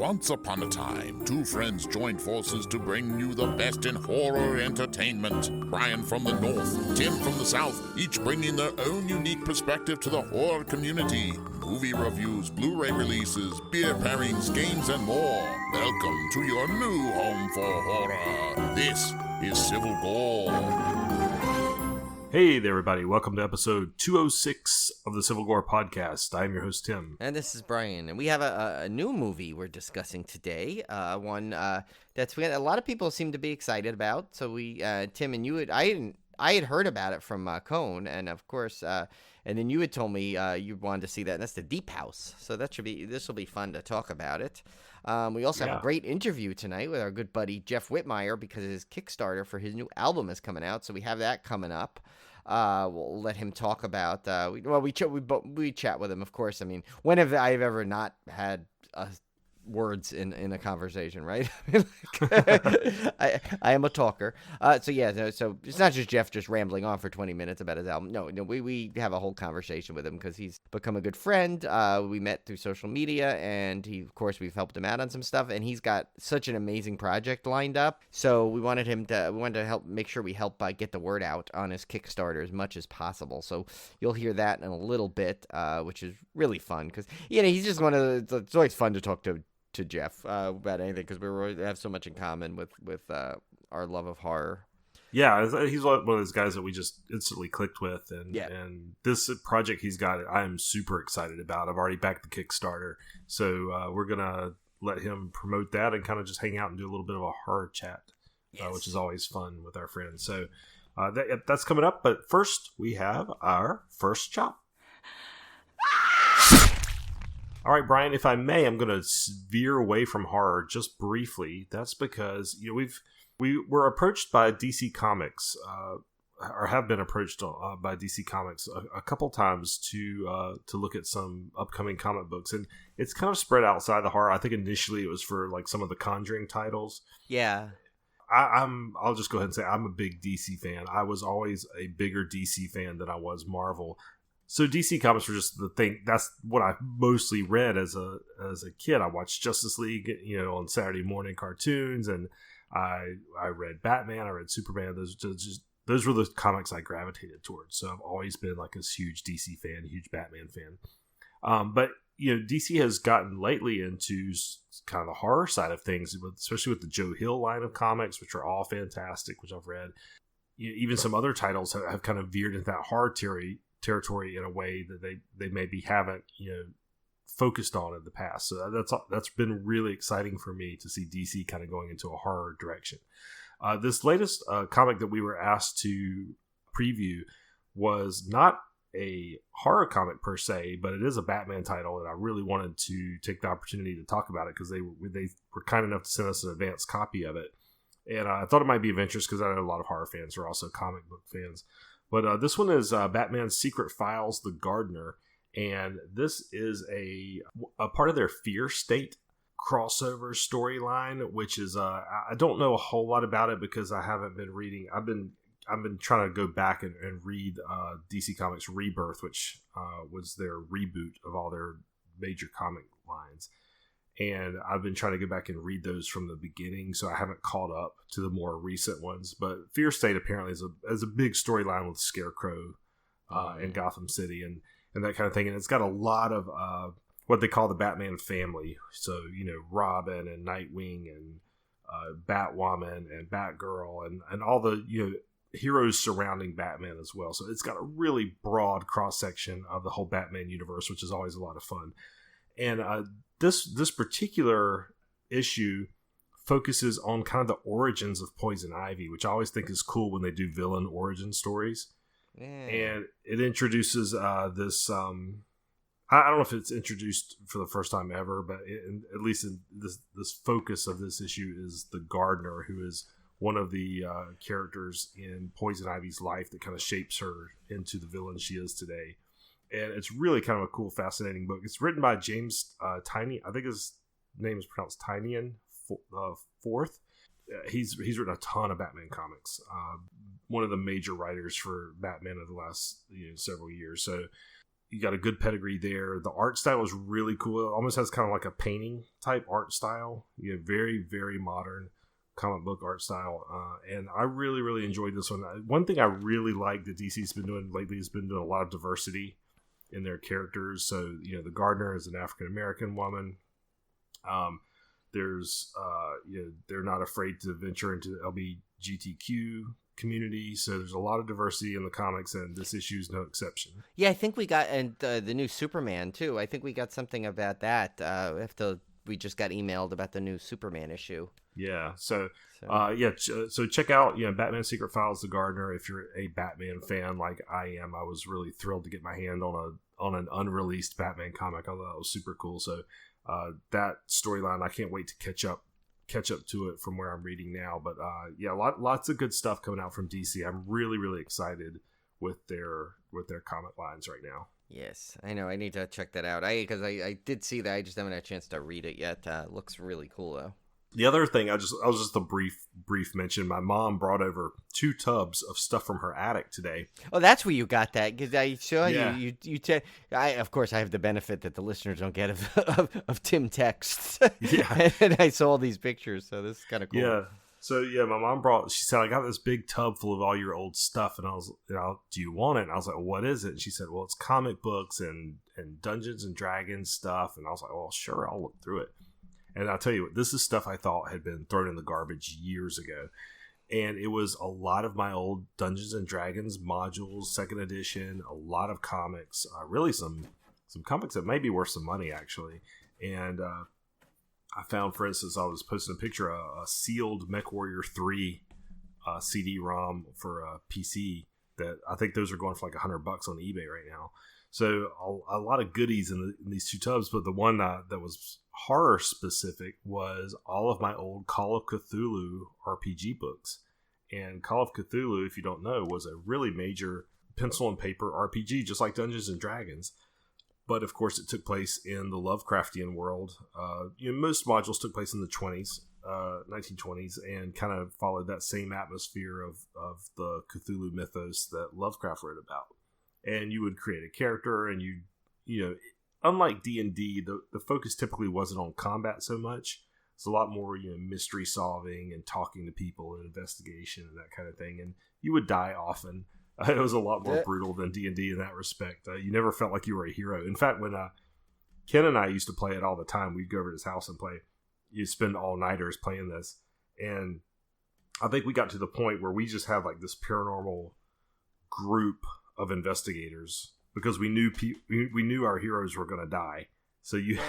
Once upon a time, two friends joined forces to bring you the best in horror entertainment. Brian from the north, Tim from the south, each bringing their own unique perspective to the horror community. Movie reviews, Blu-ray releases, beer pairings, games, and more. Welcome to your new home for horror. This is Civil Gore. Hey there, everybody. Welcome to episode 206 of the Civil Gore podcast. I'm your host, Tim. And this is Brian. And we have a new movie we're discussing today. One that's a lot of people seem to be excited about. So we, Tim and you, I had heard about it from Cone, and of course, and then you had told me you wanted to see that. And that's the Deep House. So this will be fun to talk about it. We also have a great interview tonight with our good buddy Jeff Whitmire because his Kickstarter for his new album is coming out. So we have that coming up. We'll let him talk about. We chat with him, of course. I mean, when have I ever not had words in a conversation, right? I am a talker. So it's not just Jeff just rambling on for 20 minutes about his album. No, we have a whole conversation with him because he's become a good friend. We met through social media, and we've helped him out on some stuff, and he's got such an amazing project lined up. So we wanted to help make sure we help get the word out on his Kickstarter as much as possible. So you'll hear that in a little bit, which is really fun because he's just it's always fun to talk to Jeff about anything because we have so much in common with our love of horror. Yeah, he's one of those guys that we just instantly clicked with, and this project he's got, I'm super excited about. I've already backed the Kickstarter, so we're gonna let him promote that and kind of just hang out and do a little bit of a horror chat, which is always fun with our friends. So that's coming up, but first we have our first chop. All right, Brian, if I may, I'm going to veer away from horror just briefly. That's because we were approached by DC Comics, or have been approached by DC Comics a couple times to look at some upcoming comic books, and it's kind of spread outside the horror. I think initially it was for like some of the Conjuring titles. Yeah. I'll just go ahead and say I'm a big DC fan. I was always a bigger DC fan than I was Marvel. So DC Comics were just the thing. That's what I mostly read as a kid. I watched Justice League, on Saturday morning cartoons, and I read Batman. I read Superman. Those were the comics I gravitated towards. So I've always been like a huge DC fan, huge Batman fan. But DC has gotten lately into kind of the horror side of things, especially with the Joe Hill line of comics, which are all fantastic, which I've read. Even some other titles have kind of veered into that horror territory in a way that they maybe haven't focused on in the past. So that's been really exciting for me to see DC kind of going into a horror direction. This latest comic that we were asked to preview was not a horror comic per se, but it is a Batman title, and I really wanted to take the opportunity to talk about it because they were kind enough to send us an advanced copy of it, and I thought it might be of interest because I know a lot of horror fans are also comic book fans. But this one is Batman's Secret Files, The Gardener, and this is a part of their Fear State crossover storyline, which is I don't know a whole lot about it because I haven't been reading. I've been trying to go back and read DC Comics Rebirth, which was their reboot of all their major comic lines. And I've been trying to go back and read those from the beginning, so I haven't caught up to the more recent ones. But Fear State apparently is a big storyline with Scarecrow in Gotham City and that kind of thing. And it's got a lot of what they call the Batman family. So, Robin and Nightwing and Batwoman and Batgirl and all the heroes surrounding Batman as well. So it's got a really broad cross-section of the whole Batman universe, which is always a lot of fun. And this particular issue focuses on kind of the origins of Poison Ivy, which I always think is cool when they do villain origin stories. Yeah. And it introduces this. I don't know if it's introduced for the first time ever, but at least in this focus of this issue is the Gardener, who is one of the characters in Poison Ivy's life that kind of shapes her into the villain she is today. And it's really kind of a cool, fascinating book. It's written by James Tynion. I think his name is pronounced Tynion Fourth. He's written a ton of Batman comics. One of the major writers for Batman of the last several years. So you got a good pedigree there. The art style is really cool. It almost has kind of like a painting type art style. You know, very, very modern comic book art style. And I really, really enjoyed this one. One thing I really like that DC's been doing lately has been doing a lot of diversity in their characters. So, you know, the gardener is an African-American woman. They're not afraid to venture into the LGBTQ community, so there's a lot of diversity in the comics, and this issue is no exception. Yeah, I think we got the new Superman too. I think we got something about that. We just got emailed about the new Superman issue. Yeah, so check out Batman Secret Files, The Gardener. If you're a Batman fan like I am, I was really thrilled to get my hand on an unreleased Batman comic. I thought that was super cool. So that storyline, I can't wait to catch up to it from where I'm reading now. But lots of good stuff coming out from DC. I'm really, really excited with their comic lines right now. Yes, I know. I need to check that out. Because I did see that. I just haven't had a chance to read it yet. Looks really cool though. The other thing, I was just a brief mention. My mom brought over 2 tubs of stuff from her attic today. Oh, that's where you got that, because I saw Yeah. of course, I have the benefit that the listeners don't get of Tim texts. Yeah. And I saw all these pictures, so this is kind of cool. Yeah. So my mom she said, I got this big tub full of all your old stuff, and I was, do you want it? And I was like, what is it? And she said, well, it's comic books and Dungeons and Dragons stuff. And I was like, well, sure, I'll look through it. And I'll tell you what, this is stuff I thought had been thrown in the garbage years ago. And it was a lot of my old Dungeons and Dragons modules, 2nd edition, a lot of comics, really some comics that may be worth some money, actually. And I found, for instance, I was posting a picture of a sealed MechWarrior 3 CD-ROM for a PC that I think those are going for like $100 on eBay right now. So a lot of goodies in these 2 tubs, but the one that was horror specific was all of my old Call of Cthulhu RPG books. And Call of Cthulhu, if you don't know, was a really major pencil and paper RPG, just like Dungeons and Dragons. But of course, it took place in the Lovecraftian world. Most modules took place in the 1920s, and kind of followed that same atmosphere of the Cthulhu mythos that Lovecraft wrote about. And you would create a character, and unlike D&D, the focus typically wasn't on combat so much. It's a lot more, mystery solving and talking to people and investigation and that kind of thing. And you would die often. It was a lot more brutal than D&D in that respect. You never felt like you were a hero. In fact, when Ken and I used to play it all the time, we'd go over to his house and play. You'd spend all-nighters playing this. And I think we got to the point where we just had like this paranormal group of investigators, because we knew our heroes were going to die. So you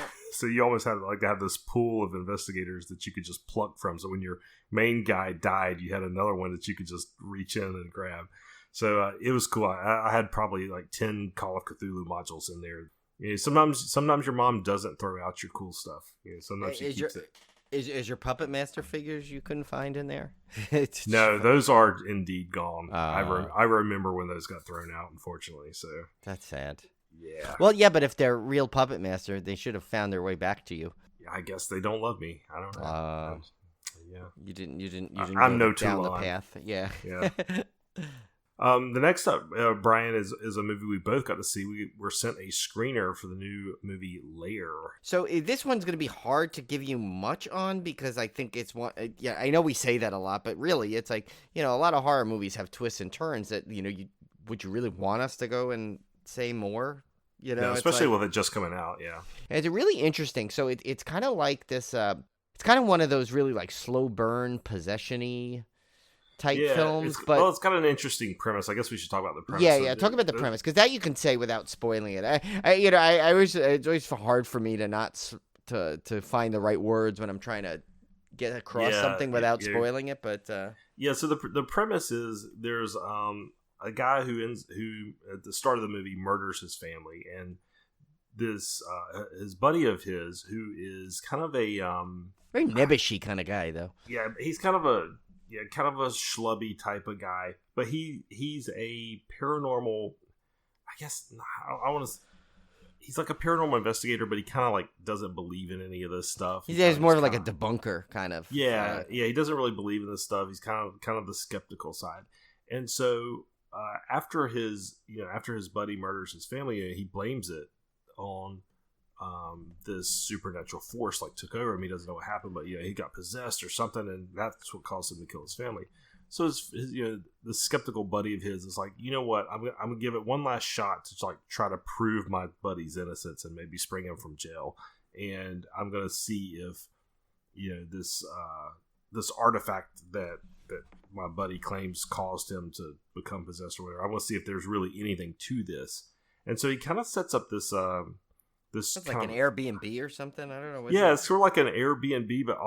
almost had to have this pool of investigators that you could just pluck from. So when your main guy died, you had another one that you could just reach in and grab. So it was cool. I had probably like 10 Call of Cthulhu modules in there. Sometimes your mom doesn't throw out your cool stuff. Sometimes she keeps it. Is your Puppet Master figures you couldn't find in there? No, those are indeed gone. I remember when those got thrown out, unfortunately. So that's sad. Yeah. Well, yeah, but if they're real Puppet Master, they should have found their way back to you. Yeah, I guess they don't love me. I don't know. Yeah. You didn't. I'm no down the Toulon. path. Yeah. Yeah. The next up, Brian, is a movie we both got to see. We were sent a screener for the new movie Lair. So this one's going to be hard to give you much on, because I think it's one. Yeah, I know we say that a lot, but really, it's like, a lot of horror movies have twists and turns that would you really want us to go and say more? Especially with it just coming out. Yeah, and it's really interesting. So it's kind of like this. It's kind of one of those really like slow burn possession-y type films, but it's got an interesting premise. I guess we should talk about the premise. Yeah. Talk about the premise, because that you can say without spoiling it. I always, it's always hard for me to not to find the right words when I'm trying to get across something without spoiling it. But so the premise is there's a guy who at the start of the movie murders his family, and this his buddy of his, who is kind of a very nebbishy kind of guy, though. Yeah, he's kind of a schlubby type of guy, but he's a paranormal. I guess I want to. He's like a paranormal investigator, but he kind of like doesn't believe in any of this stuff. He's more of like a debunker kind of. Yeah. He doesn't really believe in this stuff. He's kind of the skeptical side, and so after his buddy murders his family, he blames it on this supernatural force like took over him. He doesn't know what happened, but he got possessed or something, and that's what caused him to kill his family. So his the skeptical buddy of his is like, you know what, I'm gonna give it one last shot to like try to prove my buddy's innocence and maybe spring him from jail, and I'm gonna see if this artifact that my buddy claims caused him to become possessed or whatever. I want to see if there's really anything to this, and so he kind of sets up this. It's like an Airbnb or something. I don't know. It's sort of like an Airbnb, but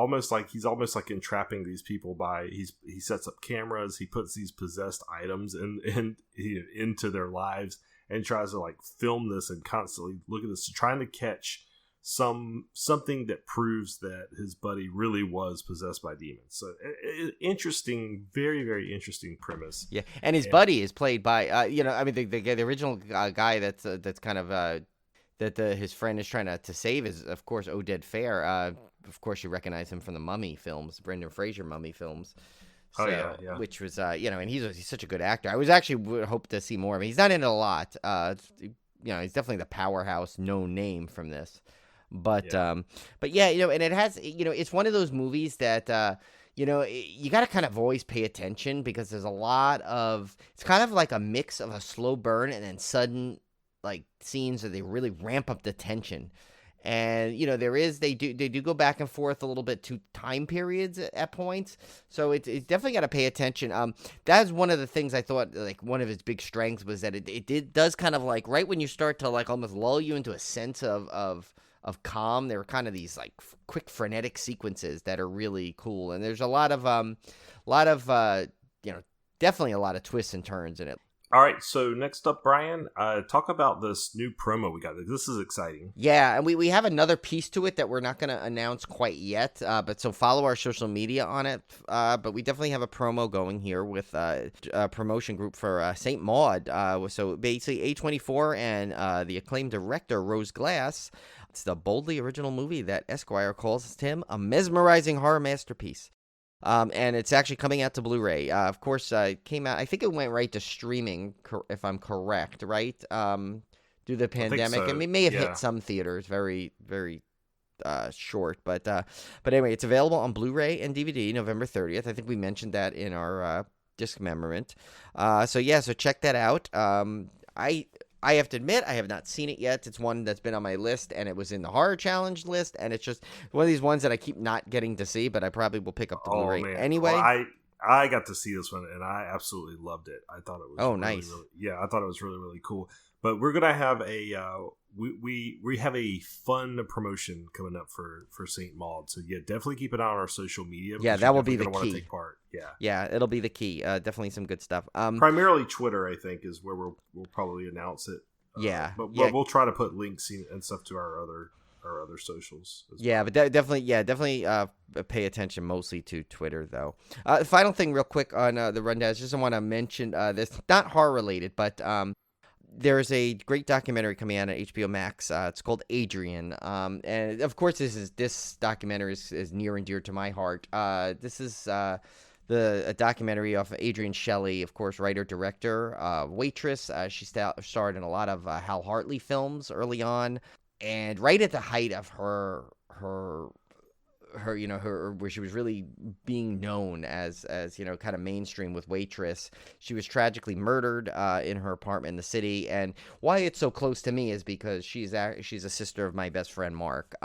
he's almost like entrapping these people by he sets up cameras, he puts these possessed items into their lives and tries to like film this and constantly look at this, trying to catch something that proves that his buddy really was possessed by demons. So interesting, very, very interesting premise. Yeah, and his buddy is played by the original guy that's kind of. His friend is trying to save is, of course, Oded Fair. Of course, you recognize him from the Mummy films, Brendan Fraser Mummy films. So, yeah. Which was, and he's such a good actor. I was actually would hope to see more of him. He's not in it a lot. He's definitely the powerhouse, known name from this. But and it has, it's one of those movies that, you got to kind of always pay attention because there's a lot of, it's kind of like a mix of a slow burn and then sudden like scenes where they really ramp up the tension, and they do go back and forth a little bit to time periods at points, so it's definitely got to pay attention. That's one of the things I thought like one of its big strengths was that it does kind of like right when you start to like almost lull you into a sense of calm, there are kind of these like quick frenetic sequences that are really cool, and there's a lot of definitely a lot of twists and turns in it. All right, so next up, Brian, talk about this new promo we got. This is exciting. Yeah, and we have another piece to it that we're not going to announce quite yet, but so follow our social media on it. But we definitely have a promo going here with a promotion group for St. Maud. So basically A24 and the acclaimed director, Rose Glass. It's the boldly original movie that Esquire calls him a mesmerizing horror masterpiece. And it's actually coming out to Blu-ray. Of course, it came out. I think it went right to streaming, if I'm correct, right? Due to the pandemic, so. I mean, it may have hit some theaters, very, very short. But anyway, it's available on Blu-ray and DVD November 30th. I think we mentioned that in our dismemberment. So check that out. I have to admit, I have not seen it yet. It's one that's been on my list, and it was in the horror challenge list, and it's just one of these ones that I keep not getting to see, but I probably will pick up the Blu-ray anyway. Well, I got to see this one, and I absolutely loved it. I thought it was nice. I thought it was really, really cool. But we're gonna have a we have a fun promotion coming up for St. Maud. So definitely keep an eye on our social media. Yeah, that will be the key. Take part. Yeah, it'll be the key. Definitely some good stuff. Primarily Twitter, I think, is where we'll probably announce it. But we'll try to put links and stuff to our other socials. But definitely pay attention mostly to Twitter though. The final thing, real quick on the rundown, is just I want to mention this, not horror related, but there's a great documentary coming out on HBO Max. It's called Adrian. And of course, this documentary is near and dear to my heart. This is a documentary of Adrian Shelley, of course, writer, director, waitress. She starred in a lot of Hal Hartley films early on, and right at the height of her where she was really being known as kind of mainstream with Waitress. She was tragically murdered in her apartment in the city, and why it's so close to me is because she's a sister of my best friend Mark.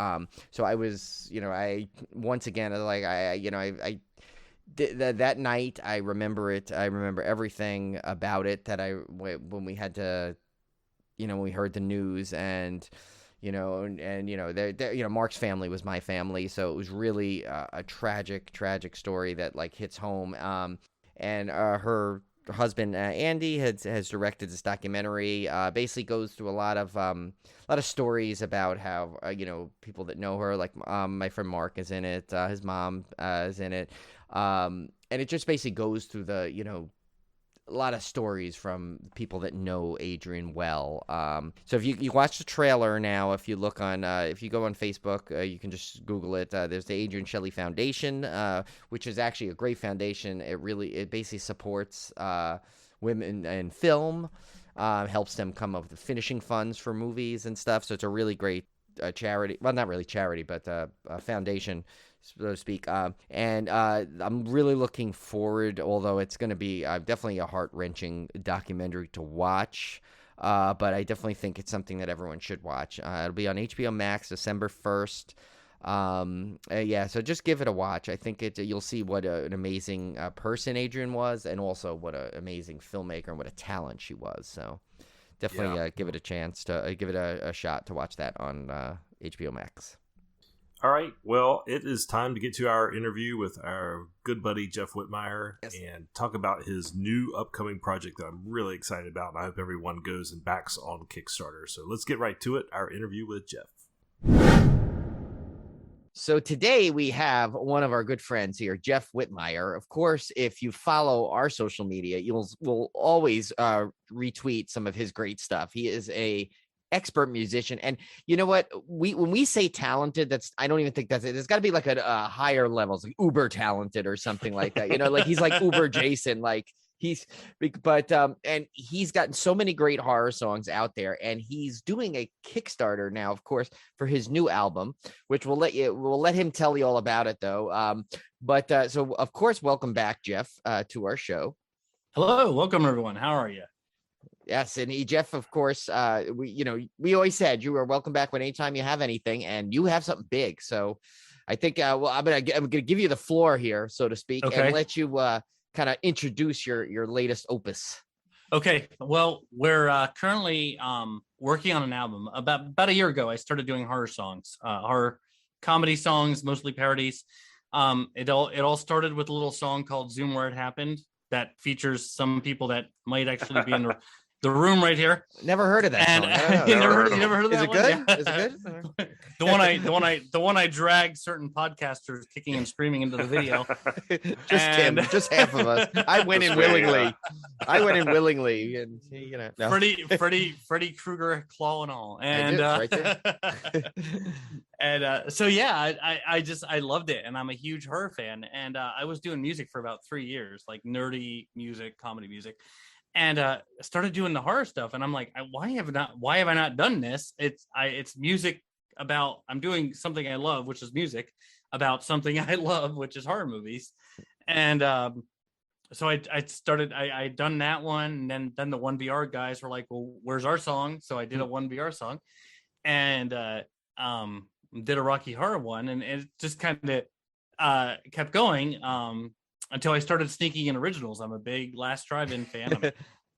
So I was, I once again that night I remember it. I remember everything about it when we had to, when we heard the news and. Mark's family was my family, so it was really a tragic story that like hits home. And her husband Andy has directed this documentary. Basically goes through a lot of stories about how people that know her, like my friend Mark is in it, his mom is in it, and it just basically goes through a lot of stories from people that know Adrian well. So if you watch the trailer now, if you look on, if you go on Facebook, you can just Google it. There's the Adrian Shelley Foundation, which is actually a great foundation. It basically supports women in film, helps them come up with finishing funds for movies and stuff. So it's a really great charity. Well, not really charity, but a foundation, so to speak. And I'm really looking forward, although it's going to be definitely a heart-wrenching documentary to watch. But I definitely think it's something that everyone should watch. It'll be on HBO Max December 1st. So just give it a watch. I think you'll see what an amazing person Adrienne was, and also what an amazing filmmaker and what a talent she was. So definitely give it a chance to give it a shot to watch that on HBO Max. All right. Well, it is time to get to our interview with our good buddy, Jeff Whitmire, and talk about his new upcoming project that I'm really excited about. And I hope everyone goes and backs on Kickstarter. So let's get right to it. Our interview with Jeff. So today we have one of our good friends here, Jeff Whitmire. Of course, if you follow our social media, we'll always retweet some of his great stuff. He is a expert musician, and you know what? When we say talented, I don't even think that's it. There's got to be like a higher levels, like uber talented or something like that. Like he's like uber Jason, like. And he's gotten so many great horror songs out there, and he's doing a Kickstarter now, of course, for his new album, which we'll let him tell you all about it though. So of course, welcome back, Jeff, to our show. Hello, welcome everyone. How are you? Yes, and Jeff, of course, we always said you were welcome back anytime you have anything, and you have something big. So I think, I'm gonna give you the floor here, so to speak, and let you kind of introduce your latest opus. Okay, well, we're currently working on an album. About a year ago, I started doing horror songs, horror comedy songs, mostly parodies. It all started with a little song called "Zoom Where It Happened" that features some people that might actually be in the room right here. Never heard of that song. You never heard of that? Is it good? Yeah. Is it good? the one I dragged certain podcasters kicking and screaming into the video. just half of us. I went in willingly. And no. Freddy Krueger, claw and all. And right there. So yeah, I loved it, and I'm a huge horror fan. And I was doing music for about 3 years, like nerdy music, comedy music. And started doing the horror stuff, and I'm like, why have I not done this? It's music about, I'm doing something I love, which is music about something I love, which is horror movies. And so I done that one, and then the 1BR guys were like, well, where's our song? So I did a 1BR song, and did a Rocky Horror one, and it just kind of kept going. Until I started sneaking in originals. I'm a big Last Drive-In fan. I'm a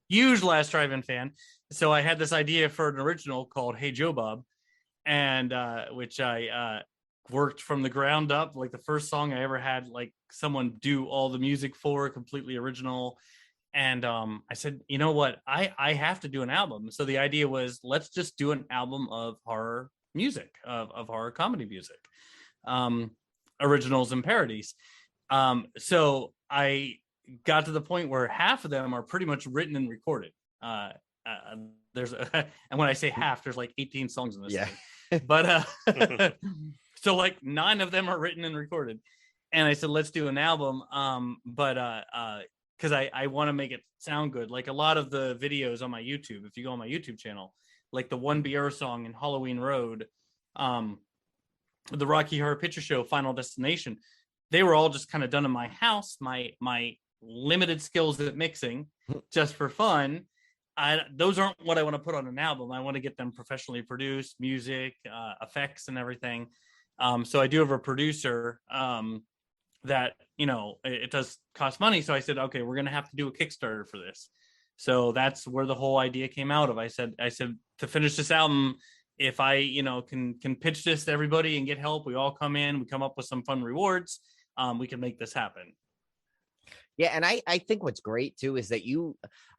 huge Last Drive-In fan. So I had this idea for an original called Hey Joe Bob, and which I worked from the ground up. Like the first song I ever had like someone do all the music for, completely original. And I said, you know what? I have to do an album. So the idea was, let's just do an album of horror music, of horror comedy music, originals and parodies. So I got to the point where half of them are pretty much written and recorded. And when I say half, there's like 18 songs in this thing. But so like 9 of them are written and recorded. And I said, let's do an album. Because I want to make it sound good. Like a lot of the videos on my YouTube, if you go on my YouTube channel, like the 1BR song in Halloween Road, the Rocky Horror Picture Show, Final Destination, they were all just kind of done in my house, my limited skills at mixing, just for fun. Those aren't what I want to put on an album. I want to get them professionally produced, music, effects, and everything. So I do have a producer that, it does cost money. So I said, okay, we're going to have to do a Kickstarter for this. So that's where the whole idea came out of. I said to finish this album, if I, can pitch this to everybody and get help, we all come in, we come up with some fun rewards. We can make this happen. Yeah, and I think what's great too is that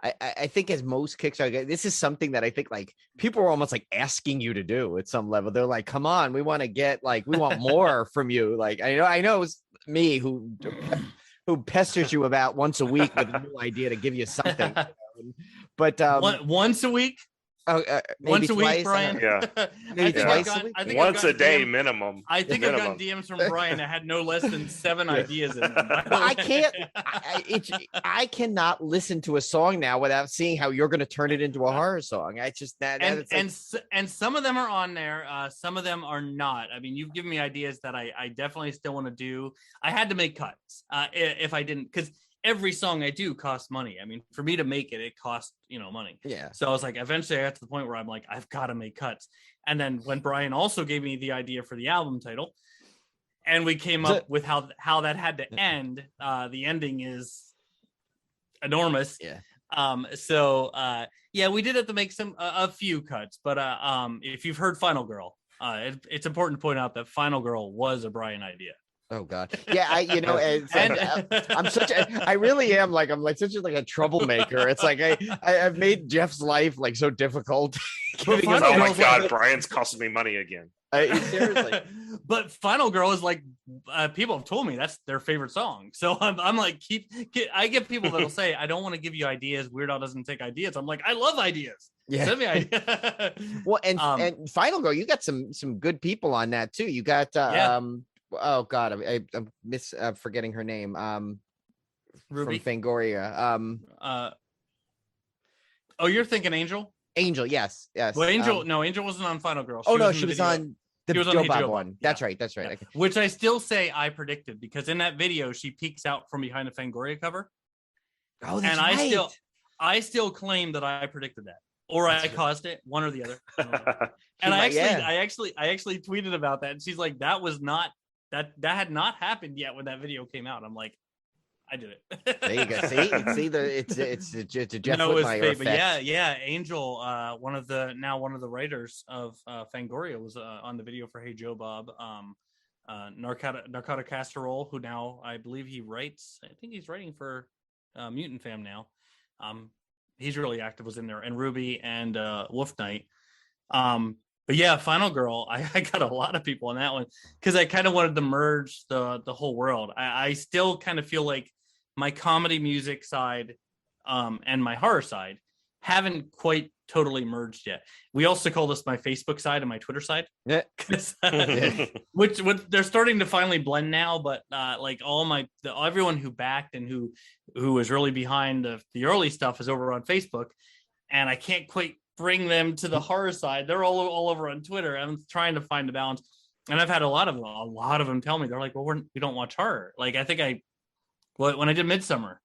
I think as most Kickstarter, this is something that I think like people are almost like asking you to do at some level. They're like, come on, we want to get we want more from you. Like I know it's me who pesters you about once a week with a new idea to give you something. But once a week. Oh, maybe once a week, twice, Brian. Yeah. Maybe twice a week? I think Once I've a gotten day DMs minimum. I think I've Minimum. gotten DMs from Brian that had no less than 7 ideas in them. by the Well, I way. can't. I cannot listen to a song now without seeing how you're going to turn it into a horror song. I just and some of them are on there. Some of them are not. I mean, you've given me ideas that I definitely still want to do. I had to make cuts if I didn't, because every song I do costs money. I mean, for me to make it, it costs, money. Yeah. So I was like, eventually I got to the point where I'm like, I've got to make cuts. And then when Brian also gave me the idea for the album title, and we came up with how that had to end, the ending is enormous. Yeah. We did have to make a few cuts, but if you've heard Final Girl, it's important to point out that Final Girl was a Brian idea. Oh God. Yeah. I really am like, I'm like such a troublemaker. It's like, I've made Jeff's life like so difficult. Oh my God, Brian's costing me money again. Seriously. But Final Girl is like, people have told me that's their favorite song. So I'm like, I get people that'll say, I don't want to give you ideas. Weird Al doesn't take ideas. I'm like, I love ideas. Yeah. Send me ideas. Well, and Final Girl, you got some good people on that too. You got, oh God, I'm forgetting her name. Ruby from Fangoria. You're thinking Angel? Angel, yes. Well, Angel wasn't on Final Girl. She was on the Joe Bob one. That's right. Yeah. Okay. Which I still say I predicted, because in that video she peeks out from behind the Fangoria cover. Oh, that's right. I still claim that I predicted that, or I caused it, one or the other. And I actually tweeted about that, and she's like, "That was not that had not happened yet when that video came out." I'm like, I did it. There you go. See, it's a Jeff Whitmire effect. Yeah. Angel, one of the writers of Fangoria, was on the video for Hey Joe Bob. Narcotic Casserole, who now I believe he writes. I think he's writing for Mutant Fam now. He's really active. Was in there, and Ruby and Wolf Knight. But yeah, Final Girl, I got a lot of people on that one because I kind of wanted to merge the whole world. I still kind of feel like my comedy music side and my horror side haven't quite totally merged yet. We also call this my Facebook side and my Twitter side. Yeah. which they're starting to finally blend now, but like everyone who backed and who was really behind the early stuff is over on Facebook, and I can't quite bring them to the horror side. They're all over on Twitter. I'm trying to find a balance, and I've had a lot of them tell me, they're like, well, we don't watch horror. Like, I think when I did Midsummer,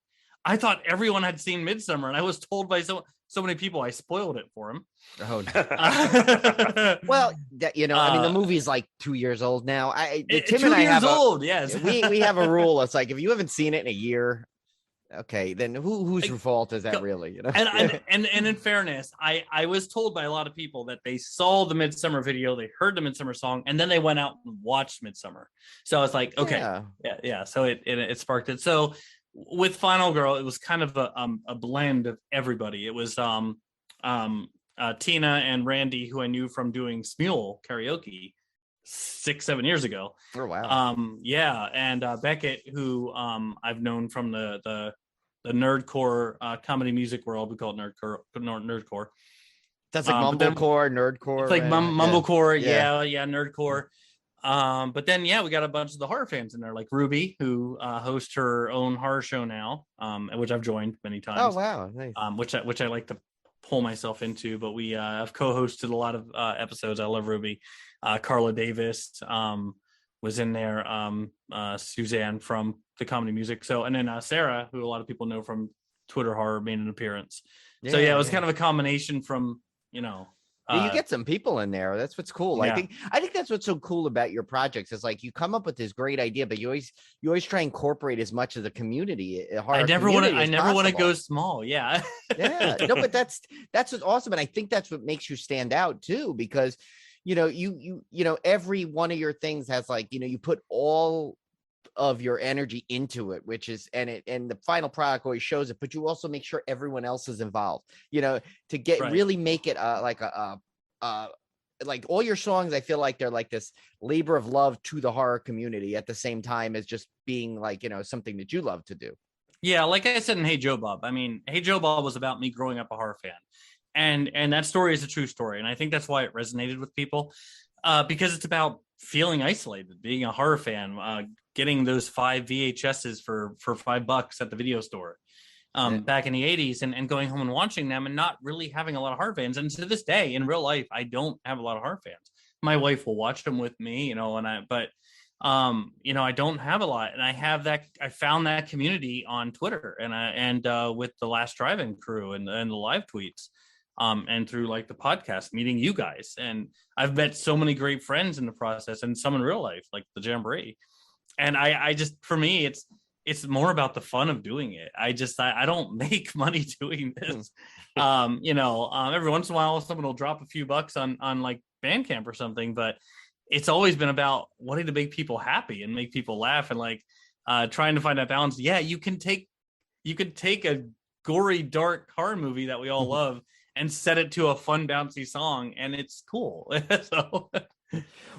I thought everyone had seen Midsummer, and I was told by so many people I spoiled it for them. Oh no. Well, I mean, the movie's like 2 years old now. Tim and I have old. Yes. we have a rule. It's like, if you haven't seen it in a year, okay, then whose fault is that really? And in fairness, I was told by a lot of people that they saw the Midsummer video, they heard the Midsummer song, and then they went out and watched Midsummer. So I was like, okay, yeah. So it sparked it. So with Final Girl, it was kind of a blend of everybody. It was Tina and Randy, who I knew from doing Smule karaoke 6-7 years ago. Oh wow. And Beckett, who I've known from the nerdcore comedy music world. We call it nerdcore. That's like mumblecore, nerdcore. It's like mumblecore, yeah, nerdcore. But then we got a bunch of the horror fans in there, like Ruby, who hosts her own horror show now, which I've joined many times. Oh wow, nice. Which I like to pull myself into, but we have co-hosted a lot of episodes. I love Ruby. Carla Davis was in there. Suzanne from the comedy music. So, and then Sarah, who a lot of people know from Twitter Horror, made an appearance. So it was kind of a combination from, you get some people in there. That's what's cool. I think that's what's so cool about your projects. Is like, you come up with this great idea, but you always try and incorporate as much of the community. I never want to go small. Yeah. Yeah. No, but that's what's awesome. And I think that's what makes you stand out too, because every one of your things has like, you put all of your energy into it, which is, and the final product always shows it, but you also make sure everyone else is involved, to get really make it like all your songs. I feel like they're like this labor of love to the horror community at the same time as just being like, something that you love to do. Yeah. Like I said in Hey Joe Bob, I mean, Hey Joe Bob was about me growing up a horror fan. and that story is a true story, and I think that's why it resonated with people, because it's about feeling isolated, being a horror fan, getting those 5 VHSs for $5 at the video store back in the 80s, and going home and watching them and not really having a lot of horror fans. And to this day, in real life, I don't have a lot of horror fans. My wife will watch them with me, but I don't have a lot. And I found that community on Twitter and with the Last Drive-In crew and the live tweets. And through like the podcast, meeting you guys. And I've met so many great friends in the process, and some in real life, like the Jamboree. And I just, for me, it's more about the fun of doing it. I don't make money doing this. Every once in a while, someone will drop a few bucks on like Bandcamp or something, but it's always been about wanting to make people happy and make people laugh, and like trying to find that balance. Yeah, you can take a gory, dark horror movie that we all love and set it to a fun, bouncy song, and it's cool. So,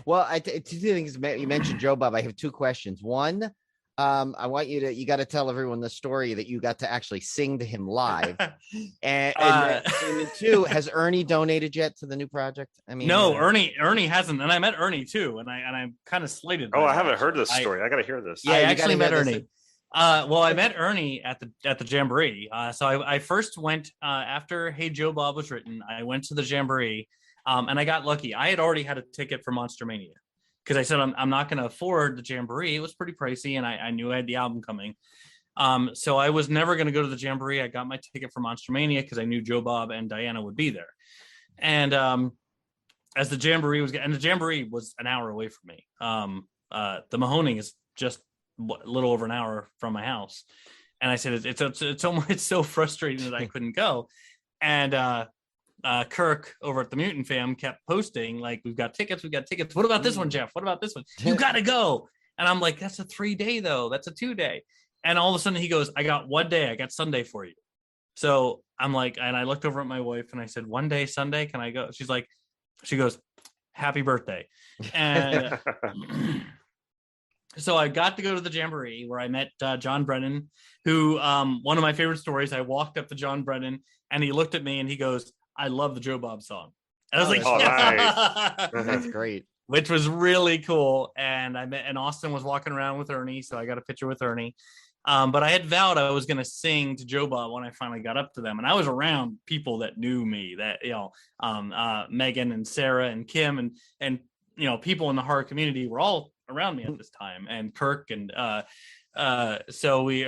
well, two things. You mentioned Joe Bob. I have 2 questions. One, I want you got to tell everyone the story that you got to actually sing to him live. and 2, has Ernie donated yet to the new project? I mean, no, Ernie hasn't. And I met Ernie too. And I'm kind of slated. Oh, I haven't heard this story. I got to hear this. Yeah, I actually met Ernie. Well, I met Ernie at the Jamboree. So I first went after Hey Joe Bob was written. I went to the Jamboree, and I got lucky. I had already had a ticket for Monster Mania because I said I'm not going to afford the Jamboree. It was pretty pricey, and I knew I had the album coming. So I was never going to go to the Jamboree. I got my ticket for Monster Mania because I knew Joe Bob and Diana would be there. And as the Jamboree was an hour away from me. The Mahoning is just a little over an hour from my house, and I said it's so frustrating that I couldn't go. And Kirk over at the Mutant Fam kept posting like, we've got tickets. What about this one, Jeff? What about this one? You gotta go. And I'm like, that's a 3-day though, that's a 2-day. And all of a sudden he goes, I got 1 day, I got Sunday for you. So I'm like, and I looked over at my wife and I said, 1 day Sunday, can I go? She goes, happy birthday. And so I got to go to the Jamboree where I met John Brennan, who one of my favorite stories. I walked up to John Brennan and he looked at me and he goes, I love the Joe Bob song. And I was nice. That's great. Which was really cool. And Austin was walking around with Ernie, so I got a picture with Ernie. But I had vowed I was going to sing to Joe Bob when I finally got up to them. And I was around people that knew me, that, Megan and Sarah and Kim and people in the horror community were all around me at this time, and Kirk. And so we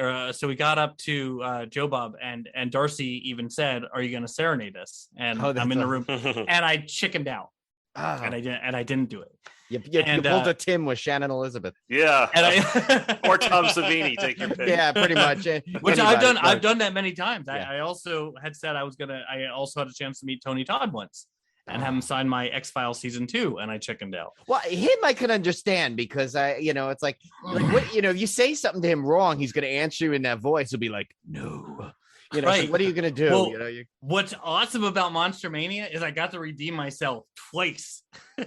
got up to Joe Bob, and Darcy even said, are you going to serenade us? And I'm in the room and I chickened out. And I didn't do it. You pulled a Tim with Shannon Elizabeth. Yeah. Or Tom Savini, take your pick. Yeah, pretty much. Which I've done that many times. Yeah. I also had said I also had a chance to meet Tony Todd once and have him sign my X-Files season 2, and I chickened out. Well, him I could understand, because it's like what, if you say something to him wrong, he's going to answer you in that voice. He'll be like, no. Right. So what are you going to do? Well, what's awesome about Monster Mania is I got to redeem myself twice.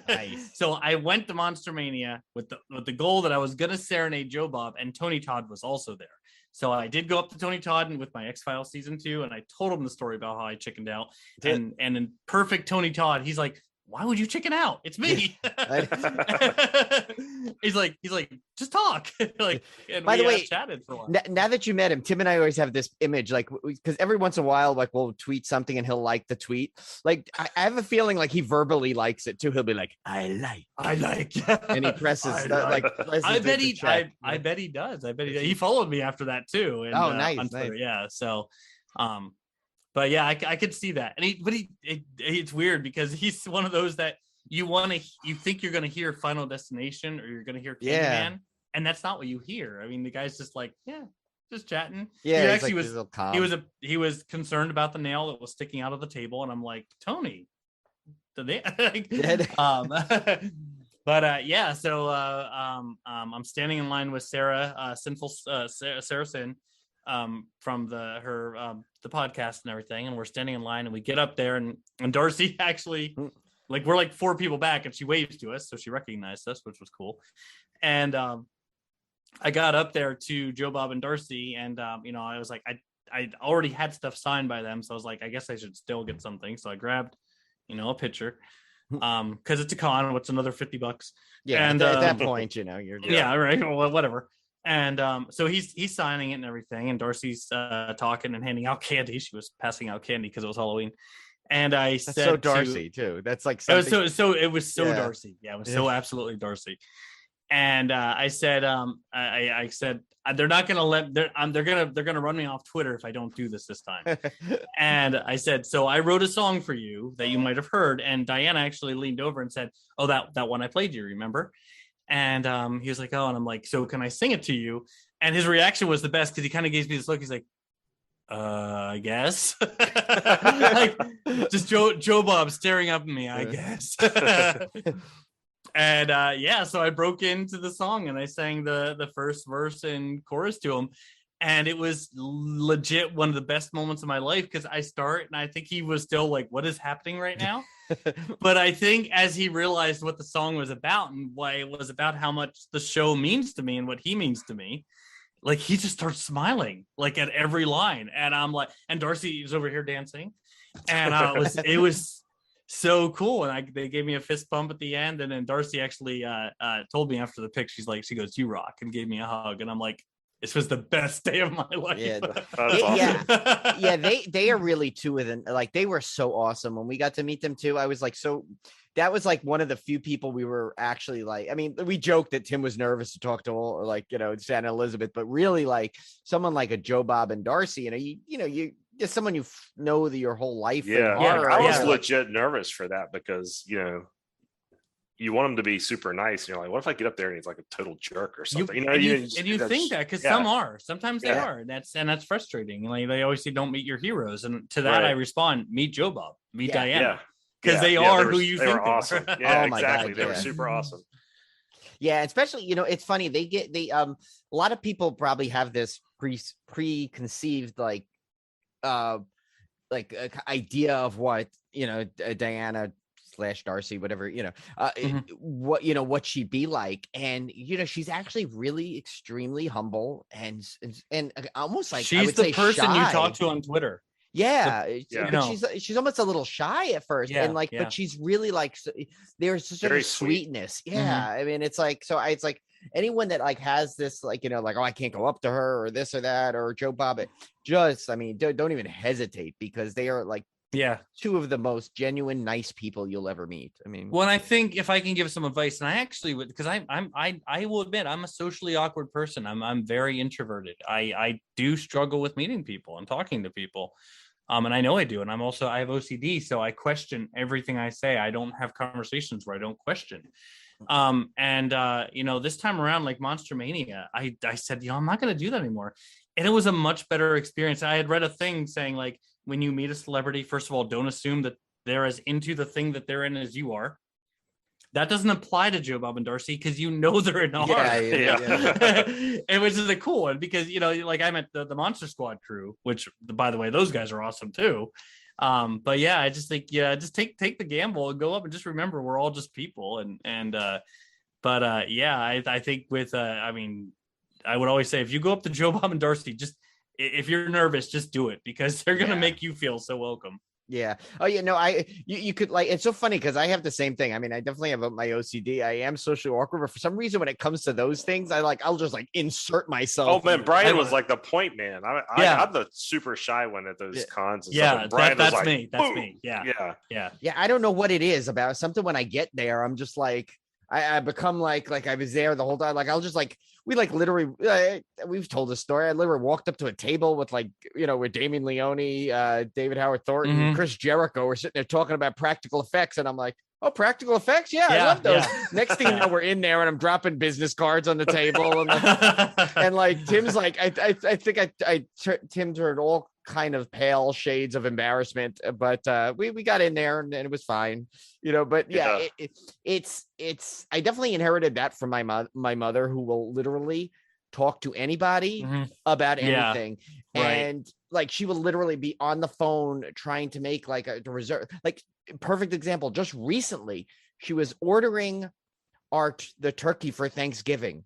Nice. So I went to Monster Mania with the goal that I was going to serenade Joe Bob, and Tony Todd was also there. So I did go up to Tony Todd and with my X-Files season 2, and I told him the story about how I chickened out. And in perfect Tony Todd, he's like, why would you chicken out? It's me. he's like, just talk. Like, and by the way, chatted for a while. Now that you met him, Tim and I always have this image, like, because every once in a while, like, we'll tweet something and he'll like the tweet. Like, I have a feeling like he verbally likes it too. He'll be like, I like, and he presses. I bet he does. He followed me after that too. And, nice, on Twitter. nice. Yeah. So, but yeah, I could see that. And it's weird because he's one of those that you think you're going to hear Final Destination or you're going to hear Candyman, and that's not what you hear. I mean, the guy's just like, just chatting. Yeah, he was concerned about the nail that was sticking out of the table, and I'm like, Tony, So I'm standing in line with Sarah, Sarah Sin. From the podcast and everything, and we're standing in line, and we get up there, and Darcy actually, like, we're like 4 people back, and she waves to us, so she recognized us, which was cool. And I got up there to Joe Bob and Darcy, and I was like, I already had stuff signed by them, so I was like, I guess I should still get something. So I grabbed, a picture, because it's a con. What's another $50? Yeah, and at that point, you're yeah, right, well, whatever. And so he's signing it and everything, and Darcy's talking and handing out candy. She was passing out candy because it was Halloween. And I said, so Darcy too. That's like something. something. It was so Darcy. Yeah, it was so absolutely Darcy. And I said, I said, they're not gonna let they're gonna run me off Twitter if I don't do this time. And I said, so I wrote a song for you that you might have heard. And Diana actually leaned over and said, oh, that one I played you, remember? And he was like, oh, and I'm like, so can I sing it to you? And his reaction was the best, because he kind of gave me this look. He's like, I guess. Like, just Joe Bob staring up at me, I guess. And so I broke into the song and I sang the first verse and chorus to him. And it was legit one of the best moments of my life, because I start and I think he was still like, what is happening right now? But I think as he realized what the song was about and why it was about how much the show means to me and what he means to me, like, he just starts smiling like at every line. And I'm like, and Darcy is over here dancing. And it was so cool. And they gave me a fist bump at the end. And then Darcy actually told me after the pic, she goes, you rock, and gave me a hug. And I'm like, this was the best day of my life. Yeah, That's awesome. yeah. They are really two of them. Like, they were so awesome when we got to meet them too. I was like, that was like one of the few people we were actually like, I mean, we joked that Tim was nervous to talk to, or like, Santa Elizabeth, but really like someone like a Joe Bob and Darcy, you just someone you know your whole life. Yeah, horror, I was legit nervous for that, because you want him to be super nice, and you're like, what if I get up there and he's like a total jerk or something? You think that, because sometimes they are, and that's frustrating. Like, they always say, don't meet your heroes, and to that I respond, meet Joe Bob, meet Diana, because they are who you think they are. Awesome. Yeah, oh my exactly. God, they were super awesome. Yeah, especially, it's funny, a lot of people probably have this preconceived idea of what Diana / Darcy, whatever, what she'd be like. And she's actually really extremely humble and almost like, she's the person shy. You talk to on Twitter. But she's almost a little shy at first, but she's really like, there's a certain sweetness. I mean, it's like, so it's like anyone that like has this like, like, oh, I can't go up to her or this or that, or Joe Bob, don't even hesitate, because they are like two of the most genuine nice people you'll ever meet. I mean, well, I think if I can give some advice, and I actually would, because I will admit I'm a socially awkward person. I'm very introverted. I do struggle with meeting people and talking to people. And I know I do. And I have OCD. So I question everything I say. I don't have conversations where I don't question. This time around, like Monster Mania, I said, I'm not going to do that anymore. And it was a much better experience. I had read a thing saying, like, when you meet a celebrity, first of all, don't assume that they're as into the thing that they're in as you are. That doesn't apply to Joe Bob and Darcy, because they're in the heart. It was just a cool one, because like I met the Monster Squad crew, which, by the way, those guys are awesome too. But yeah, I just think just take the gamble and go up, and just remember we're all just people. I think with I would always say, if you go up to Joe Bob and Darcy, just if you're nervous, just do it, because they're gonna make you feel so welcome. Yeah. Oh, yeah. No, you could like, it's so funny because I have the same thing. I mean, I definitely have my OCD. I am socially awkward, but for some reason, when it comes to those things, I'll just like insert myself. Oh man, Brian was like the point man. I'm the super shy one at those cons. And Brian that's like, me. That's me. Yeah. I don't know what it is about something. When I get there, I'm just like, I become like I was there the whole time. Like I'll just like, we like literally, we've told this story. I literally walked up to a table with like, with Damien Leone, David Howard Thornton, Chris Jericho. We're sitting there talking about practical effects. And I'm like, oh, practical effects? Yeah, I love those. Yeah. Next thing you know, we're in there and I'm dropping business cards on the table. And like, Tim's like, I think Tim turned all kind of pale shades of embarrassment, but we got in there and it was fine, but it's I definitely inherited that from my mother, who will literally talk to anybody about anything. And like she will literally be on the phone trying to make like a reserve, like perfect example. Just recently she was ordering the turkey for Thanksgiving.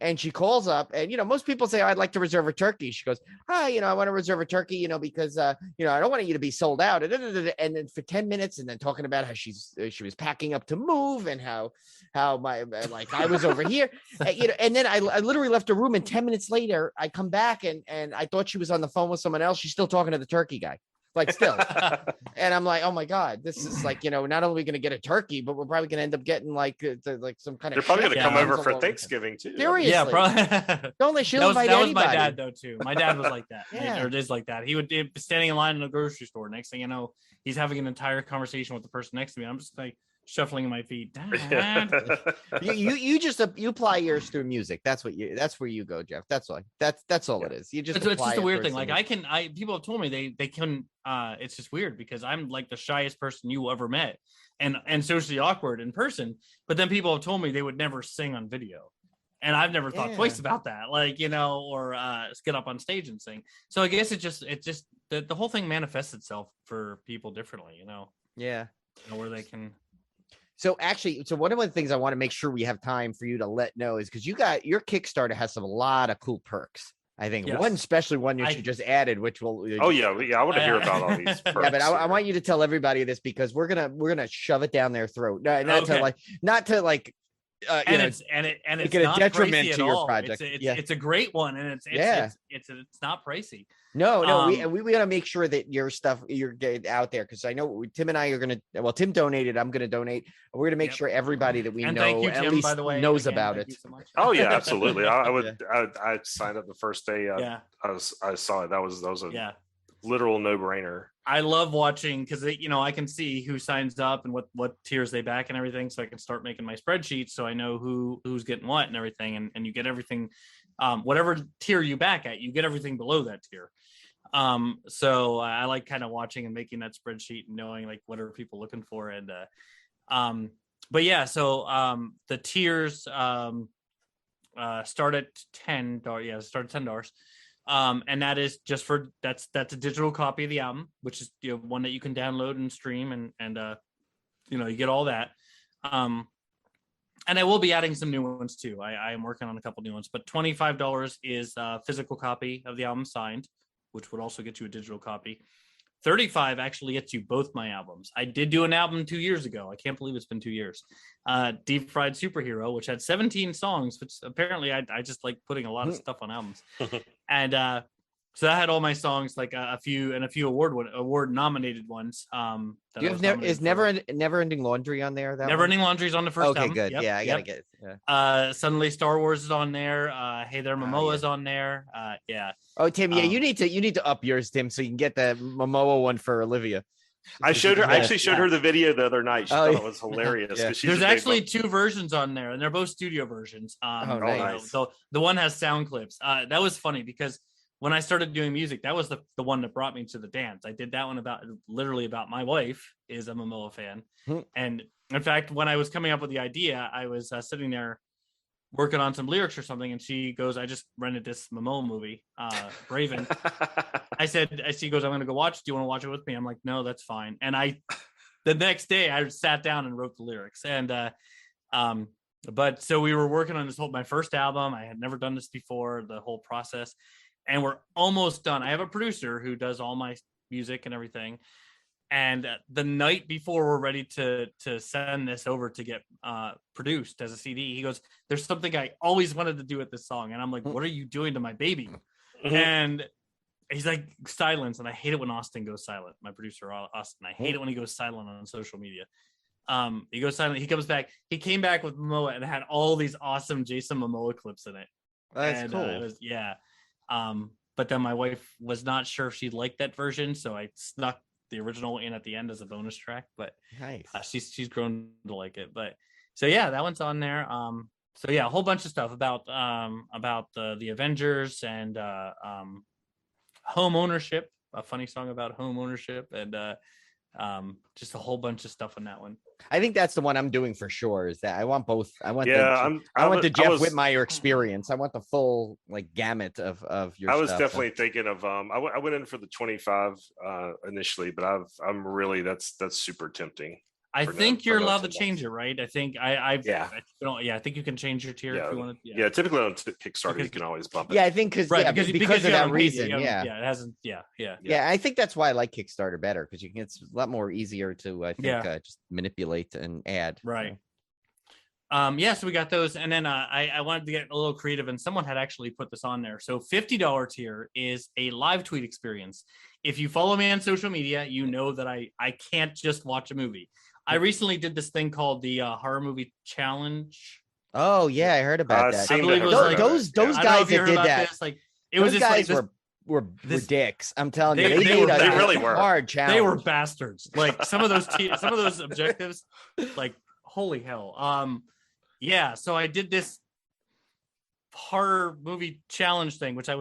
And she calls up, and most people say, I'd like to reserve a turkey. She goes, hi, I want to reserve a turkey, because I don't want you to be sold out. And then for 10 minutes, and then talking about how she was packing up to move, and how my I was over here, and then I literally left a room, and 10 minutes later I come back, and I thought she was on the phone with someone else. She's still talking to the turkey guy. Still. And I'm like, oh my God, this is not only are we going to get a turkey, but we're probably going to end up getting some kind of. They're probably going to come over for over Thanksgiving too. Seriously. Yeah, probably. Don't let she'll that invite was anybody. my dad though too. My dad was like that. Yeah. Or it is like that. He would be standing in line in a grocery store. Next thing you know, he's having an entire conversation with the person next to me. I'm just shuffling in my feet. Dad. you apply yours through music. That's where you go, Jeff. That's all. That's all it is. You just. It's just a weird thing. People have told me they can. It's just weird because I'm like the shyest person you ever met, and socially awkward in person. But then people have told me they would never sing on video, and I've never thought twice about that. Or get up on stage and sing. So I guess it just the whole thing manifests itself for people differently. Yeah. Where they can. So one of the things I want to make sure we have time for you to let know is because your Kickstarter has a lot of cool perks. I think especially one that you just added, which will. Oh yeah, I want to hear about all these. Perks, yeah, but I want you to tell everybody this because we're gonna shove it down their throat. Not to it's not a detriment to your project. It's a great one, and it's not pricey. No, we got to make sure that your stuff you're getting out there because I know Tim and I are gonna. Well, Tim donated. I'm gonna donate. We're gonna make sure everybody that we know at Tim, least by the way, knows about it. So oh yeah, absolutely. I signed up the first day. I saw it. That was a literal no-brainer. I love watching because I can see who signs up and what tiers they back and everything, so I can start making my spreadsheet so I know who's getting what and everything, and you get everything, whatever tier you back at, you get everything below that tier. So I like kind of watching and making that spreadsheet and knowing what are people looking for, and but yeah, so the tiers start at $10. Yeah, start at $10. And that is just that's a digital copy of the album, which is one that you can download and stream and you get all that. And I will be adding some new ones too. I am working on a couple new ones, but $25 is a physical copy of the album signed, which would also get you a digital copy. $35 actually gets you both my albums. I did do an album 2 years ago. I can't believe it's been 2 years. Deep Fried Superhero, which had 17 songs, which apparently I just like putting a lot of stuff on albums. And so I had all my songs, a few award nominated ones. Is Never Ending Laundry on there? Never Ending Laundry is on the first album. Okay, good. Yep, I gotta get it. Suddenly Star Wars is on there. Hey There Momoa is on there. Yeah. Oh, Tim, you need to up yours, Tim, so you can get the Momoa one for Olivia. I showed her the video the other night. She thought it was hilarious. There's actually two versions on there, and they're both studio versions. Nice. So the one has sound clips. That was funny because when I started doing music, that was the one that brought me to the dance. I did that one about my wife is a Momoa fan. And in fact, when I was coming up with the idea, I was sitting there working on some lyrics or something, and she goes, I just rented this Momoa movie, Braven. She goes, I'm going to go watch it. Do you want to watch it with me? I'm like, no, that's fine. And the next day I sat down and wrote the lyrics. And, but so we were working on my first album. I had never done this before, the whole process, and we're almost done. I have a producer who does all my music and everything. And the night before we're ready to send this over to get produced as a CD, he goes, there's something I always wanted to do with this song. And I'm like, what are you doing to my baby? And he's like, silence. And I hate it when Austin goes silent. My producer, Austin, I hate it when he goes silent on social media. He goes silent. He comes back. He came back with Momoa and had all these awesome Jason Momoa clips in it. That's cool. But then my wife was not sure if she liked that version. So I snuck the original in at the end as a bonus track, but nice. She's grown to like it. But so yeah, that one's on there. So yeah, a whole bunch of stuff about the Avengers and home ownership, a funny song about home ownership, and just a whole bunch of stuff on that one. I think that's the one I'm doing for sure. Is that I want both. I want the Jeff Whitmire experience. I want the full gamut of your. I was stuff. definitely thinking of I went in for the 25 initially, but I'm really that's super tempting. I for think no- you're for no allowed to $10. change it, right? I think I think you can change your tier if you want to. Yeah, typically on Kickstarter you Because- can always bump it. Yeah, I think because Right, because you of that haven't paid reason. yet. Yeah. It hasn't. Yeah. Yeah, I think that's why I like Kickstarter better because you can. It's a lot more easier to I think Yeah. just manipulate and add. Right. So we got those, and then I wanted to get a little creative, and someone had actually put this on there. So $50 tier is a live tweet experience. If you follow me on social media, you know that I can't just watch a movie. I recently did this thing called the horror movie challenge. Oh yeah, I heard about that. seem I to believe have it was heard like- about Those it, yeah. those I don't know guys if you that heard did about that. this. Like it was Those just like guys this, were this- dicks. I'm telling you, They they made were- a they really were. hard challenge. they were bastards. Like some of those objectives, like holy hell. Yeah. So I did this horror movie challenge thing, which I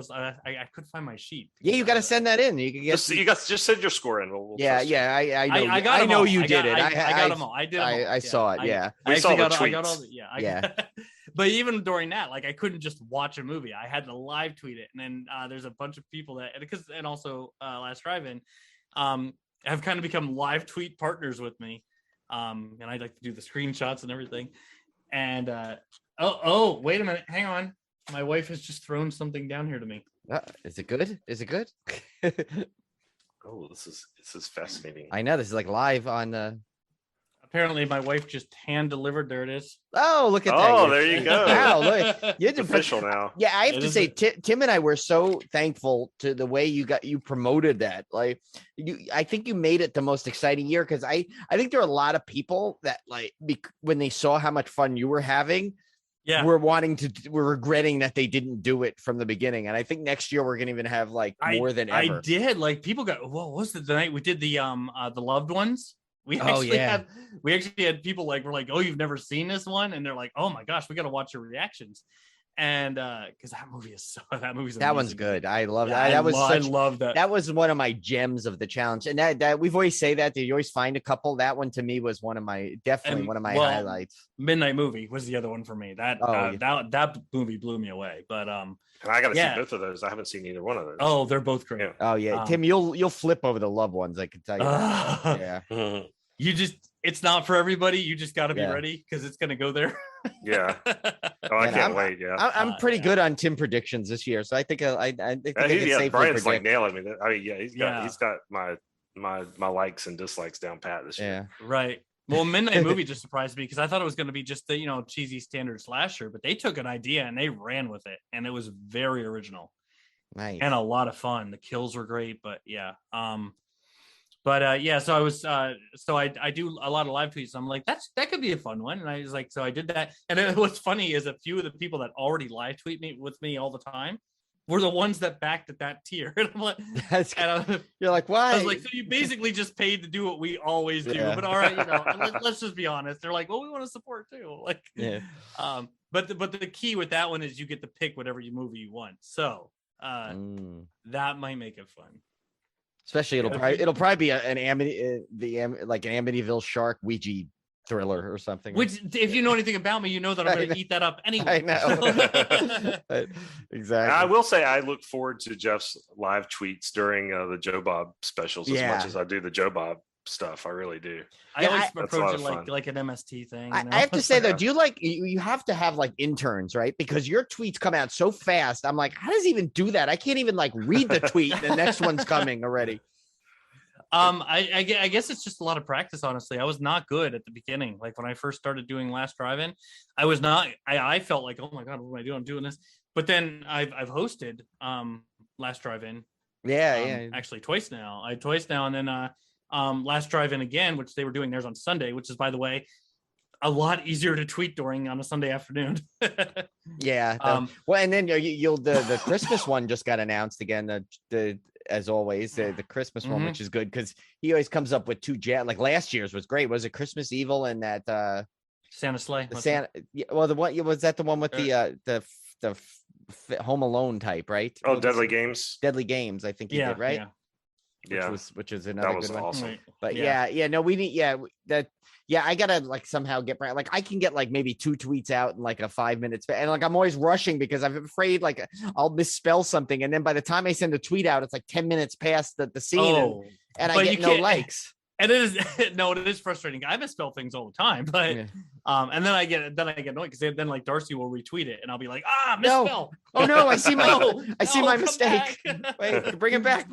couldn't find my sheet. Yeah, you got to send that in. You can get. Just send your score in. We'll Yeah, trust you. yeah. I know. I got I them know all. you I did got- it. I got them all. I did them all. I saw it. Yeah. We saw the I got all tweets. the, Yeah. But even during that, like I couldn't just watch a movie. I had to live tweet it, and then there's a bunch of people that and also Last Drive-In have kind of become live tweet partners with me, and I like to do the screenshots and everything. And oh, wait a minute, hang on, my wife has just thrown something down here to me. Is it good? Is it good? Oh, this is fascinating. I know this is like live on the. Apparently, my wife just hand delivered. There it is. Oh, look at that! Oh, there you go. Wow, look, you're It's official now. Yeah, I have It to is say, Tim and I were so thankful to the way you promoted that. Like, I think you made it the most exciting year because I think there are a lot of people that like when they saw how much fun you were having, Yeah. we're regretting that they didn't do it from the beginning. And I think next year we're gonna even have like more than ever. I did. Like people got. What was it the night we did the loved ones? We actually had people like we're like, oh, you've never seen this one, and they're like, oh my gosh, we got to watch your reactions, and because that movie's that one's amazing. good. I love Yeah, that. I love that. That was one of my gems of the challenge, and that we've always say that you always find a couple. That one to me was one of my highlights. Midnight Movie was the other one for me. That that movie blew me away. But And I got to see both of those. I haven't seen either one of those. oh, they're both great. Yeah. Oh yeah, Tim, you'll flip over the loved ones. I can tell you. That. Yeah. Mhm. It's not for everybody. You just got to be Yeah. ready because it's gonna go there. Yeah. Oh, I Man, can't wait. Yeah. I'm pretty good on Tim predictions this year, so I think I think I can safely Brian's like predict. nailing me. I mean, yeah, Yeah. he's got my likes and dislikes down pat this year. Yeah. Right. Well, Midnight Movie just surprised me because I thought it was going to be just the cheesy standard slasher, but they took an idea and they ran with it, and it was very original Nice. and a lot of fun. The kills were great, but yeah. So I was so I do a lot of live tweets. So I'm like, that could be a fun one, and I was like, so I did that. And then what's funny is a few of the people that already live tweet me with me all the time were the ones that backed at that tier. And I'm like, That's and you're like, why? I was like, so you basically just paid to do what we always do. Yeah. But all right, let's just be honest. They're like, well, we want to support too. Like, Yeah. But the key with that one is you get to pick whatever movie you want. So that might make it fun. Especially it'll probably be an Amityville shark Ouija thriller or something. Which, if you know anything about me, you know that I'm going to eat that up anyway. I know. Exactly. I will say I look forward to Jeff's live tweets during the Joe Bob specials as much as I do the Joe Bob stuff. I really do. I always That's a approach lot it of fun. like an MST thing. I have to say though, do you like you have to have like interns, right? Because your tweets come out so fast. I'm like, how does he even do that? I can't even like read the tweet. The next one's coming already. I guess it's just a lot of practice. Honestly, I was not good at the beginning. Like when I first started doing Last Drive-In, I was not. I felt like, oh my god, what am I doing? I'm doing this. But then I've hosted Last Drive-In. Yeah. Actually, twice now. And then Last Drive-In again, which they were doing theirs on Sunday, which is, by the way, a lot easier to tweet during on a Sunday afternoon. Yeah. Well, and then you'll the Christmas one just got announced again. The as always the Christmas one, which is good because he always comes up with two like last year's was great. Was it Christmas Evil and that Santa Sleigh? Well, the one was that the one with the Home Alone type, right? Oh, Deadly Games. Deadly Games, I think he did, right? Yeah. Which is another That was good one. awesome. Right. But no, we need I gotta like somehow get like I can get like maybe 2 tweets out in like a 5 minutes, and like I'm always rushing because I'm afraid like I'll misspell something, and then by the time I send a tweet out, it's like 10 minutes past the scene, and I get no likes. And it is no, it is frustrating. I misspell things all the time, but and then I get annoyed because then like Darcy will retweet it, and I'll be like, misspell. Oh no, I see my my come mistake. back. Wait, bring it back.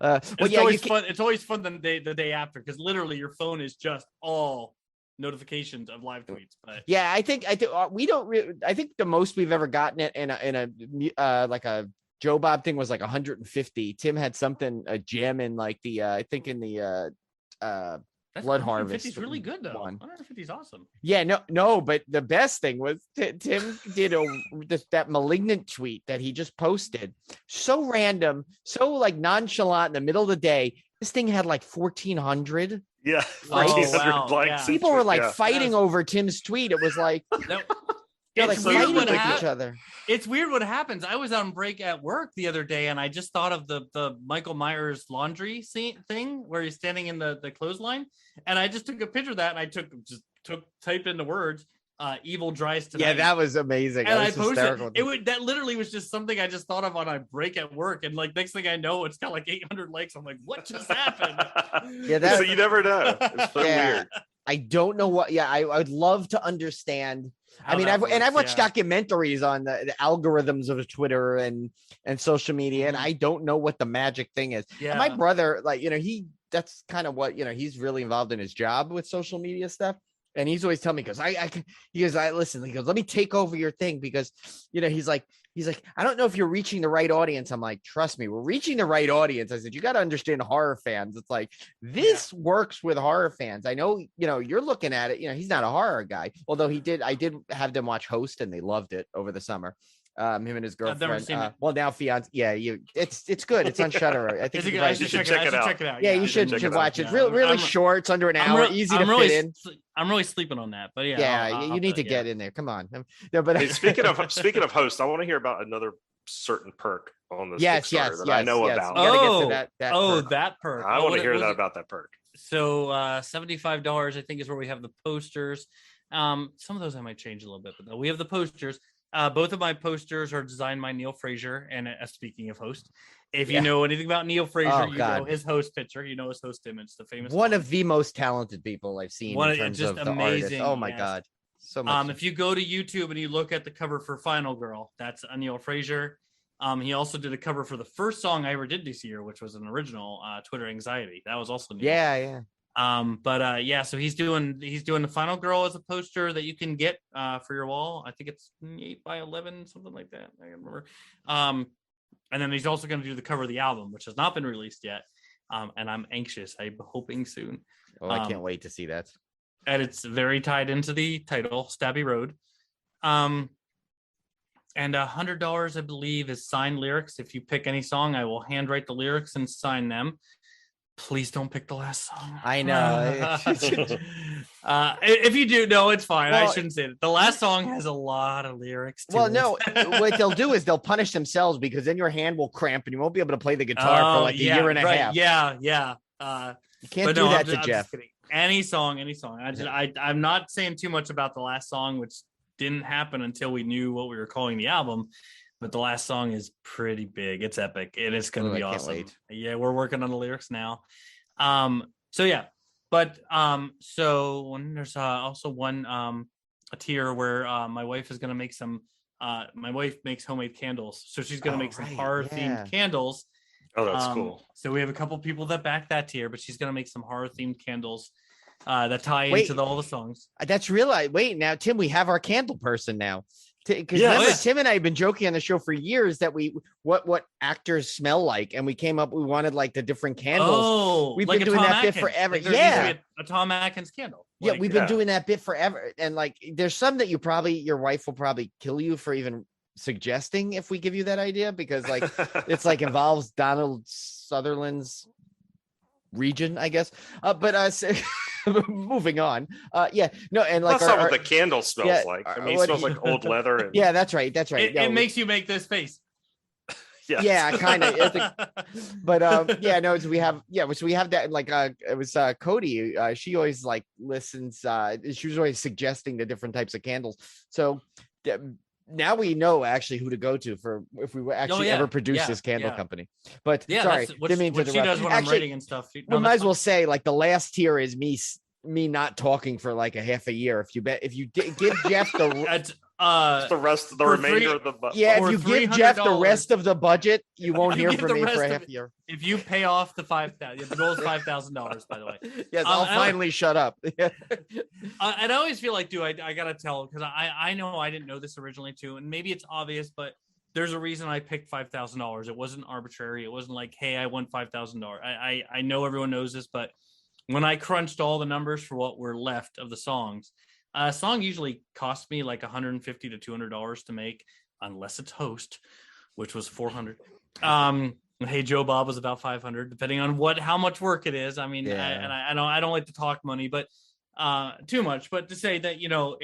It's always fun. It's always fun the day after because literally your phone is just all notifications of live tweets. But yeah, I think we don't. I think the most we've ever gotten it in a like a Joe Bob thing was like 150. Tim had a gem in like the I think in the Blood Harvest. 150 is really good though. One. 150 is awesome. Yeah, no, but the best thing was Tim did that malignant tweet that he just posted. So random, so like nonchalant in the middle of the day. This thing had like 1,400. Yeah, Like, 1,400 likes. People were like fighting over Tim's tweet. It was like they're like fighting with each other. It's weird what happens. I was on break at work the other day, and I just thought of the Michael Myers laundry thing where he's standing in the clothesline, and I just took a picture of that, and I typed in the words "evil dries tonight." Yeah, that was amazing. And I posted it. That literally was just something I just thought of on a break at work, and like next thing I know, it's got like 800 likes. I'm like, what just happened? Yeah, so you never know. It's so weird. I don't know what. Yeah, I would love to understand. I mean, I've watched documentaries on the algorithms of Twitter and social media, and I don't know what the magic thing is. Yeah. And my brother, like, that's kind of what, he's really involved in his job with social media stuff. And he's always telling me, he goes, listen, he goes, let me take over your thing because, he's like, I don't know if you're reaching the right audience. I'm like, trust me, we're reaching the right audience. I said, you got to understand horror fans. It's like, this works with horror fans. I know, you're looking at it, he's not a horror guy, although I did have them watch Host and they loved it over the summer. Him and his girlfriend. Well, now fiance. Yeah, it's good. It's on Shutter. I think you should check it out. Yeah, you should watch it. It's really short. It's under an hour. Easy to fit in. I'm really sleeping on that, but you need to get in there. Come on. No, but hey, speaking of Host, I want to hear about another certain perk on this Kickstarter that I know about. That perk. I want to hear about that perk. So $75, I think, is where we have the posters. Some of those I might change a little bit, but no, we have the posters. Both of my posters are designed by Neil Fraser. And speaking of Host, if you know anything about Neil Fraser, know his Host picture, his Host image, the famous one of the most talented people I've seen in terms of the amazing. Oh my God, so much. If you go to YouTube and you look at the cover for Final Girl, that's Neil Fraser. He also did a cover for the first song I ever did this year, which was an original, Twitter Anxiety. That was also Neil. Yeah. So he's doing the Final Girl as a poster that you can get for your wall. I think it's 8x11, something like that. I can't remember. And then he's also going to do the cover of the album, which has not been released yet. And I'm anxious. I'm hoping soon. Oh, I can't wait to see that. And it's very tied into the title, Stabby Road. And $100, I believe, is signed lyrics. If you pick any song, I will handwrite the lyrics and sign them. Please don't pick the last song. I know. If you do, no, it's fine. Well, I shouldn't say it. The last song has a lot of lyrics. No, what they'll do is they'll punish themselves because then your hand will cramp and you won't be able to play the guitar for like a year and a half. Yeah. You can't do that to Jeff. Any song. I'm not saying too much about the last song, which didn't happen until we knew what we were calling the album. But the last song is pretty big. It's epic. And it's going to be awesome. Yeah, we're working on the lyrics now. So there's also one a tier where my wife is going to make some. My wife makes homemade candles, so she's going to make some horror themed candles. Oh, that's cool. So we have a couple people that back that tier, but she's going to make some horror themed candles that tie into all the songs. That's real. Wait, now Tim, we have our candle person now. Because Tim and I have been joking on the show for years that what actors smell like, and we wanted like the different candles. We've been doing that bit forever. A Tom Atkins candle. We've been doing that bit forever, and like there's some that your wife will probably kill you for even suggesting if we give you that idea, because like it's like involves Donald Sutherland's region, I guess. Moving on. And like that's not what the candle smells like. I mean, it smells like old leather. And... Yeah, that's right. It makes you make this face. Yeah, kind of. But so we have that. Like it was Cody. She always like listens. She was always suggesting the different types of candles. So now we know actually who to go to for if we actually ever produce this candle company. But sorry, that's what, didn't mean to what she does when I'm Actually, writing and stuff. we might as well say like the last tier is me not talking for like a half a year. If you give Jeff the Just the remainder of the budget. yeah, if you give Jeff the rest of the budget, you won't hear from me for a half it, year. If you pay off the $5,000, the goal is $5,000, by the way. Yes, I'll finally shut up. And I always feel like, dude, I gotta tell, because I know I didn't know this originally too, and maybe it's obvious, but there's a reason I picked $5,000. It wasn't arbitrary. It wasn't like, hey, I want $5,000. I know everyone knows this, but when I crunched all the numbers for what were left of the songs, a song usually cost me like $150 to $200 to make, unless it's host, which was $400. Hey Joe Bob was about $500, depending on how much work it is. I mean, I don't like to talk money, but too much. But to say that, you know,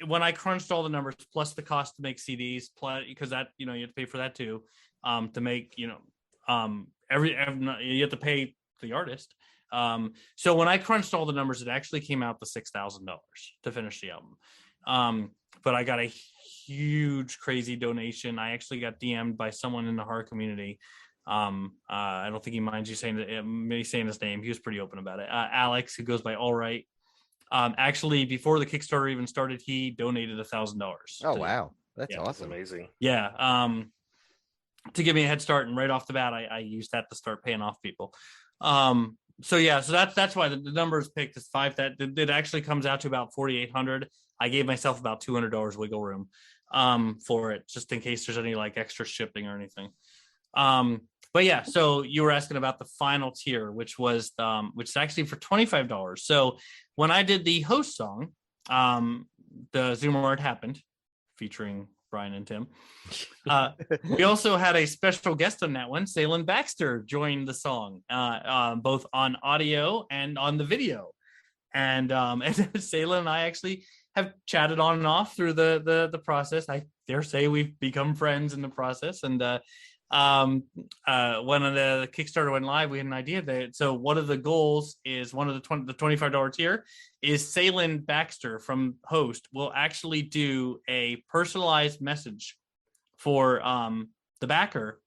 when I crunched all the numbers plus the cost to make CDs, plus because that, you know, you have to pay for that too, to make, you know, every you have to pay the artist. So when I crunched all the numbers, it actually came out to $6,000 to finish the album. But I got a huge, crazy donation. I actually got DM'd by someone in the horror community. I don't think he minds you saying his name. He was pretty open about it. Alex, who goes by All Right. Actually, before the Kickstarter even started, he donated $1,000. Oh, wow. That's awesome. Amazing. Yeah. To give me a head start. And right off the bat, I used that to start paying off people. So that's why the number is picked as 5. That it actually comes out to about $4,800. I gave myself about $200 wiggle room for it, just in case there's any like extra shipping or anything. But yeah, so you were asking about the final tier, which is actually for $25. So when I did the host song, the Zoom where it happened, featuring Brian and Tim. We also had a special guest on that one. Salen Baxter joined the song, both on audio and on the video. And Salen and I actually have chatted on and off through the process. I dare say we've become friends in the process. And when the Kickstarter went live, we had an idea that, so one of the goals is the $25 tier is Salen Baxter from host will actually do a personalized message for the backer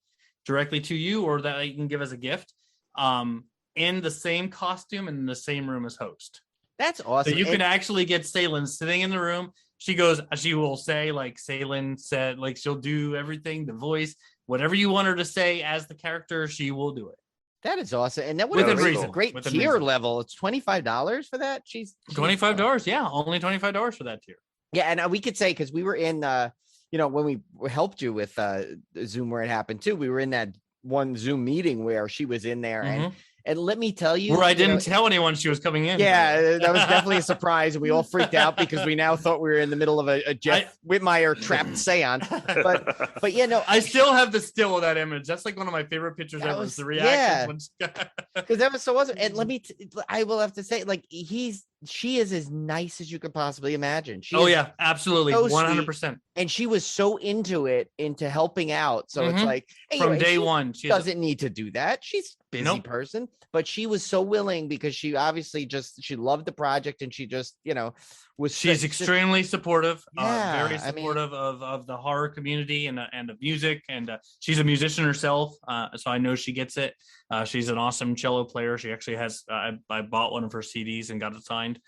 directly to you, or that you can give as a gift in the same costume and in the same room as host. That's awesome. So you can actually get Salen sitting in the room. She will say, like Salen said, like she'll do everything, the voice, whatever you want her to say as the character, she will do it. That is awesome. And that would Within be reason. a great Within tier reason. level. It's $25 for that. She's $25. Yeah. Only $25 for that tier. Yeah. And we could say, because we were in, when we helped you with Zoom where it happened too, we were in that one Zoom meeting where she was in there. And let me tell you, where I didn't tell anyone she was coming in. Yeah, that was definitely a surprise. We all freaked out because we now thought we were in the middle of a Jeff Whitmire trapped seance. But yeah, no, I still have the still of that image. That's like one of my favorite pictures ever. The reactions. Because that was so awesome. And I will have to say, like, she is as nice as you could possibly imagine. Absolutely, so 100%. And she was so into helping out. So it's like, from day one, she doesn't need to do that. She's a busy person, but she was so willing because she obviously she loved the project, and she just, was. She's extremely supportive, very supportive of the horror community and of music, and she's a musician herself, so I know she gets it. She's an awesome cello player. She actually has. I bought one of her CDs and got it signed.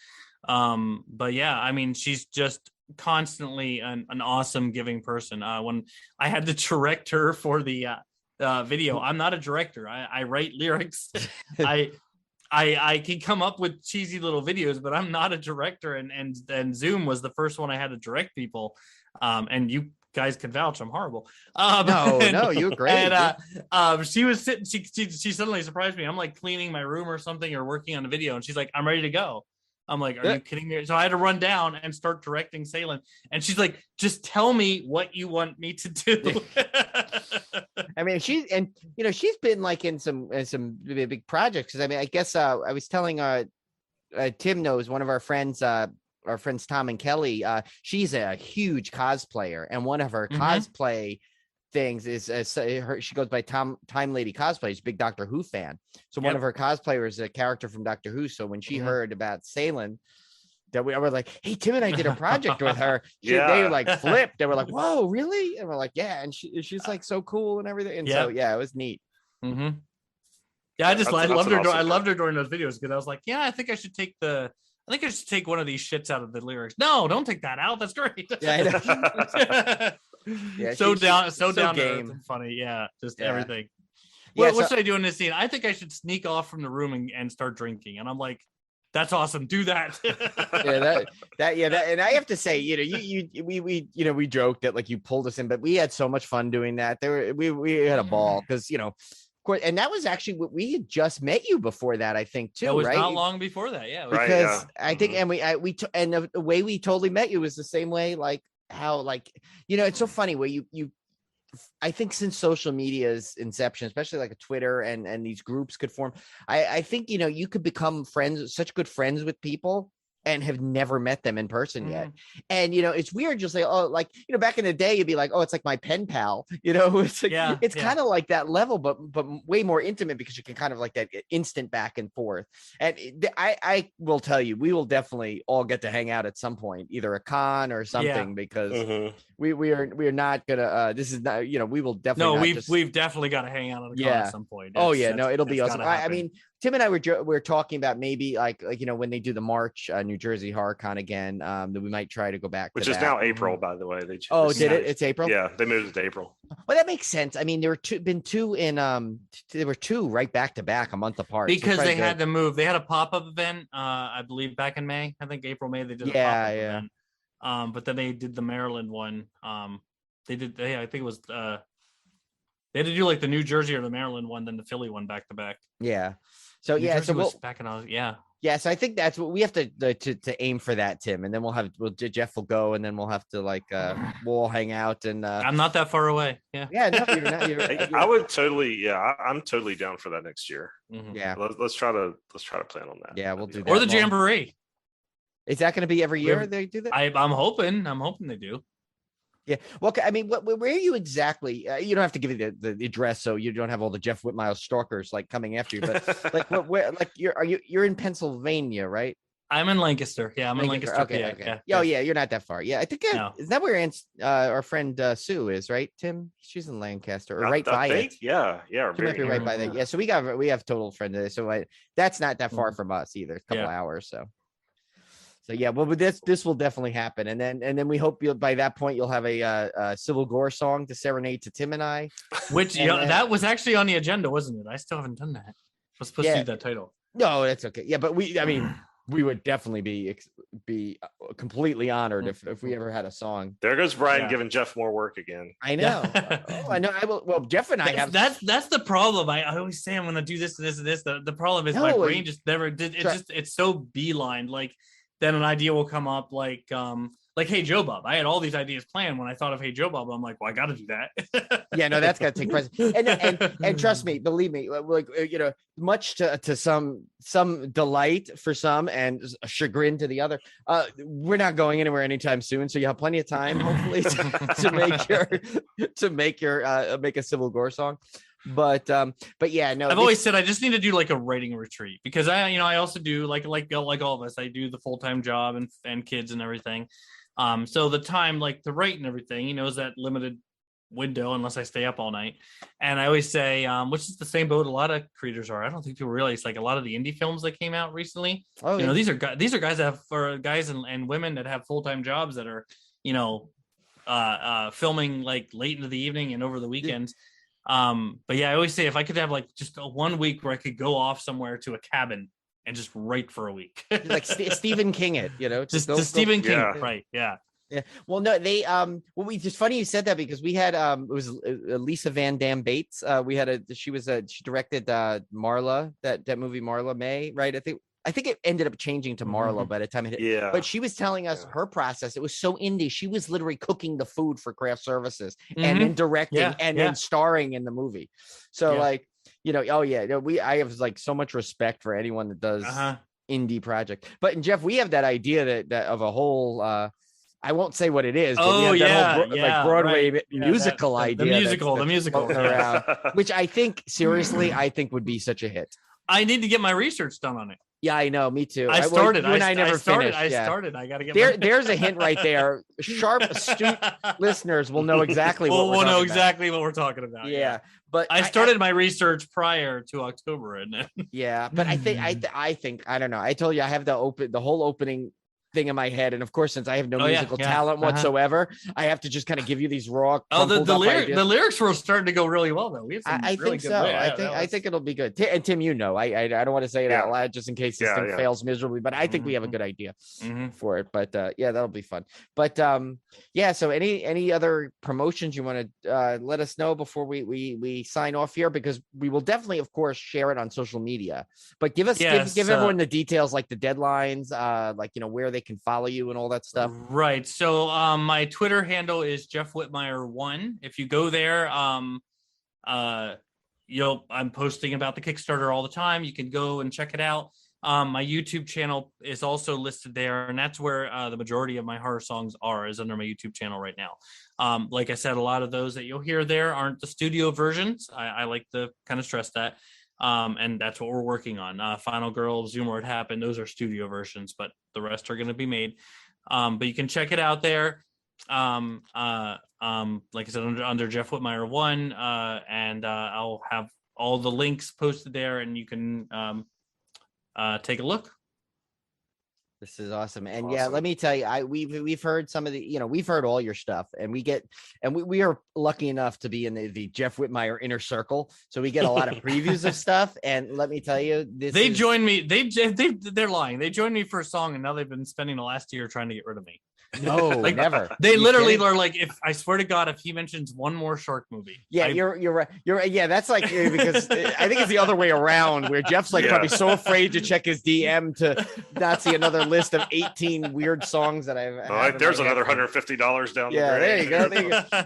But yeah, I mean, she's just constantly an awesome giving person. When I had to direct her for the video, I'm not a director. I write lyrics. I can come up with cheesy little videos, but I'm not a director. And Zoom was the first one I had to direct people. And you guys can vouch, I'm horrible. No, you're great. And she was sitting. She suddenly surprised me. I'm like cleaning my room or something, or working on a video, and she's like, "I'm ready to go." I'm like, "Are you kidding me?" So I had to run down and start directing Salen, and she's like, "Just tell me what you want me to do." I mean, she's been like in some big projects. I mean, I guess I was telling Tim knows one of our friends Tom and Kelly. She's a huge cosplayer, and one of her cosplay things is she goes by Time Lady Cosplay. She's a big Doctor Who fan. So one of her cosplayers is a character from Doctor Who. So when she heard about Salen, that we were like, hey, Tim and I did a project with her. They Yeah. like flipped. They were like, whoa, really? And we're like, yeah. And she's like so cool and everything. And so yeah, it was neat. Mm-hmm. Yeah, I That's loved her. an awesome I loved her during those videos because I was like, yeah, I think I should take one of these shits out of the lyrics. No, don't take that out. That's great. Yeah, I know. Yeah, so down game. to earth and funny. Yeah, just everything. Yeah, what should I do in this scene? I think I should sneak off from the room and start drinking. And I'm like, that's awesome. Do that. And I have to say, we joked that like you pulled us in, but we had so much fun doing that. We had a ball because and that was actually what we had just met you before that, I think, too. It was right? not long before that, yeah. Because I think, and the way we totally met you was the same way, like how, like, it's so funny where you I think since social media's inception, especially like a Twitter and these groups could form, I think, you could become such good friends with people and have never met them in person yet. And, it's weird just like, back in the day, you'd be like, oh, it's like my pen pal, it's like, it's kind of like that level, but way more intimate because you can kind of like that instant back and forth. And I will tell you, we will definitely all get to hang out at some point, either a con or something, because we are not gonna, this is not, we will definitely. We've definitely got to hang out at a con at some point. It'll be awesome. I mean, Tim and I were talking about maybe like when they do the March New Jersey Horror Con again, that we might try to go back. Which is now April, by the way. Did it? It's April. Yeah, they moved it to April. Well, that makes sense. I mean, there were two right back to back, a month apart. Because they had to move. They had a pop-up event, I believe, back in May. I think April, May they did a pop-up event. But then they did the Maryland one. I think it was they had to do like the New Jersey or the Maryland one, then the Philly one back to back. Yeah. So New Jersey was back in Yeah, so I think that's what we have to aim for, that, Tim, and then Jeff will go, and then we'll have to we'll all hang out. And I'm not that far away. Yeah. Yeah, no, you're not. You're, I would totally. Yeah, I'm totally down for that next year. Yeah, let's try to plan on that. Yeah, we'll do that. Or the Jamboree. Is that going to be every year they do that? I'm hoping they do. Yeah. Well, I mean, where are you exactly? You don't have to give me the address, so you don't have all the Jeff Whitmire stalkers wcoming after you. But where you're in Pennsylvania, right? I'm in Lancaster. Yeah, I'm in Lancaster. Okay. Yeah. Oh, yeah. You're not that far. Yeah, I think. Is that where our friend Sue is? Right, Tim? She's in Lancaster, or right by it. Yeah. She might be right by that. Yeah. So we have total friend there. So that's not that far from us either. A couple hours. So yeah, well, this will definitely happen, and then we hope by that point you'll have a Civil Gore song to serenade to Tim and I. Which that was actually on the agenda, wasn't it? I still haven't done that. I was supposed to do that title. No, that's okay. Yeah, but we would definitely be completely honored if we ever had a song. There goes Brian giving Jeff more work again. I know. I know. I will. Well, Jeff and I have. That's the problem. I always say I'm going to do this and this and this. The problem is my brain just never did. It's so beeline. Then an idea will come up like Hey Joe Bob. I had all these ideas planned when I thought of Hey Joe Bob. I'm like, well, I got to do that. Yeah, no, that's got to take precedence. And trust me, believe me, much to some delight for some and chagrin to the other. We're not going anywhere anytime soon, so you have plenty of time, hopefully, to make a Civil Gore song. But yeah, no. I've always said I just need to do a writing retreat because I also do like all of us. I do the full-time job and kids and everything. So the time to write and everything, is that limited window unless I stay up all night. And I always say, which is the same boat a lot of creators are. I don't think people realize a lot of the indie films that came out recently. Oh, yeah. These are guys that have guys and women that have full-time jobs that are filming late into the evening and over the weekends. But yeah, I always say if I could have just a 1 week where I could go off somewhere to a cabin and just write for a week, Stephen King it, just Stephen King, right? Yeah. Yeah. Well, no, they it's funny you said that because we had it was Lisa Van Dam Bates. She directed Marla, that movie Marla May, right? I think it ended up changing to Marla by the time it hit. Yeah. But she was telling us her process. It was so indie. She was literally cooking the food for craft services and then directing and then starring in the movie. So I have so much respect for anyone that does indie project. But Jeff, we have that idea that of a whole I won't say what it is, but we have that whole Broadway musical idea. The musical around, which I think seriously would be such a hit. I need to get my research done on it. Yeah, I know. Me too. I started. You and I never finished. I Yeah. started. I got to get There's a hint right there. Sharp, astute listeners will know exactly what we're we'll know talking exactly what we're talking about. about. Yeah. But I started my research prior to October, and then yeah, but I think I don't know. I told you I have the whole opening thing in my head, and of course, since I have no musical talent whatsoever, I have to just kind of give you these raw. The lyrics were starting to go really well though. We have some I really think good so. lyrics. I think it'll be good. And Tim, you know, I don't want to say it out loud just in case this thing fails miserably, but I think we have a good idea for it. But yeah, that'll be fun. But yeah. So any other promotions you want to let us know before we sign off here, because we will definitely, of course, share it on social media. But give everyone the details, like the deadlines, like where they can follow you and all that stuff. Right. So my Twitter handle is Jeff Whitmire 1. If you go there, I'm posting about the Kickstarter all the time. You can go and check it out. My YouTube channel is also listed there, and that's where the majority of my horror songs is under my YouTube channel right now. Like I said, a lot of those that you'll hear there aren't the studio versions. I like to kind of stress that. And that's what we're working on. Final Girl, Zoom Where It Happened, those are studio versions, but the rest are going to be made. But you can check it out there. Like I said, under Jeff Whitmire 1, and I'll have all the links posted there, and you can take a look. This is awesome. And yeah, let me tell you, we've heard some of the, we've heard all your stuff, and we are lucky enough to be in the Jeff Whitmire inner circle. So we get a lot of previews of stuff. And let me tell you, joined me. They're lying. They joined me for a song, and now they've been spending the last year trying to get rid of me. No, never. They literally are like, I swear to God, if he mentions one more shark movie. Yeah, you're right. Yeah, that's like, because I think it's the other way around, where Jeff's like probably so afraid to check his DM to not see another list of 18 weird songs that I've. There's another $150 down there. There you go.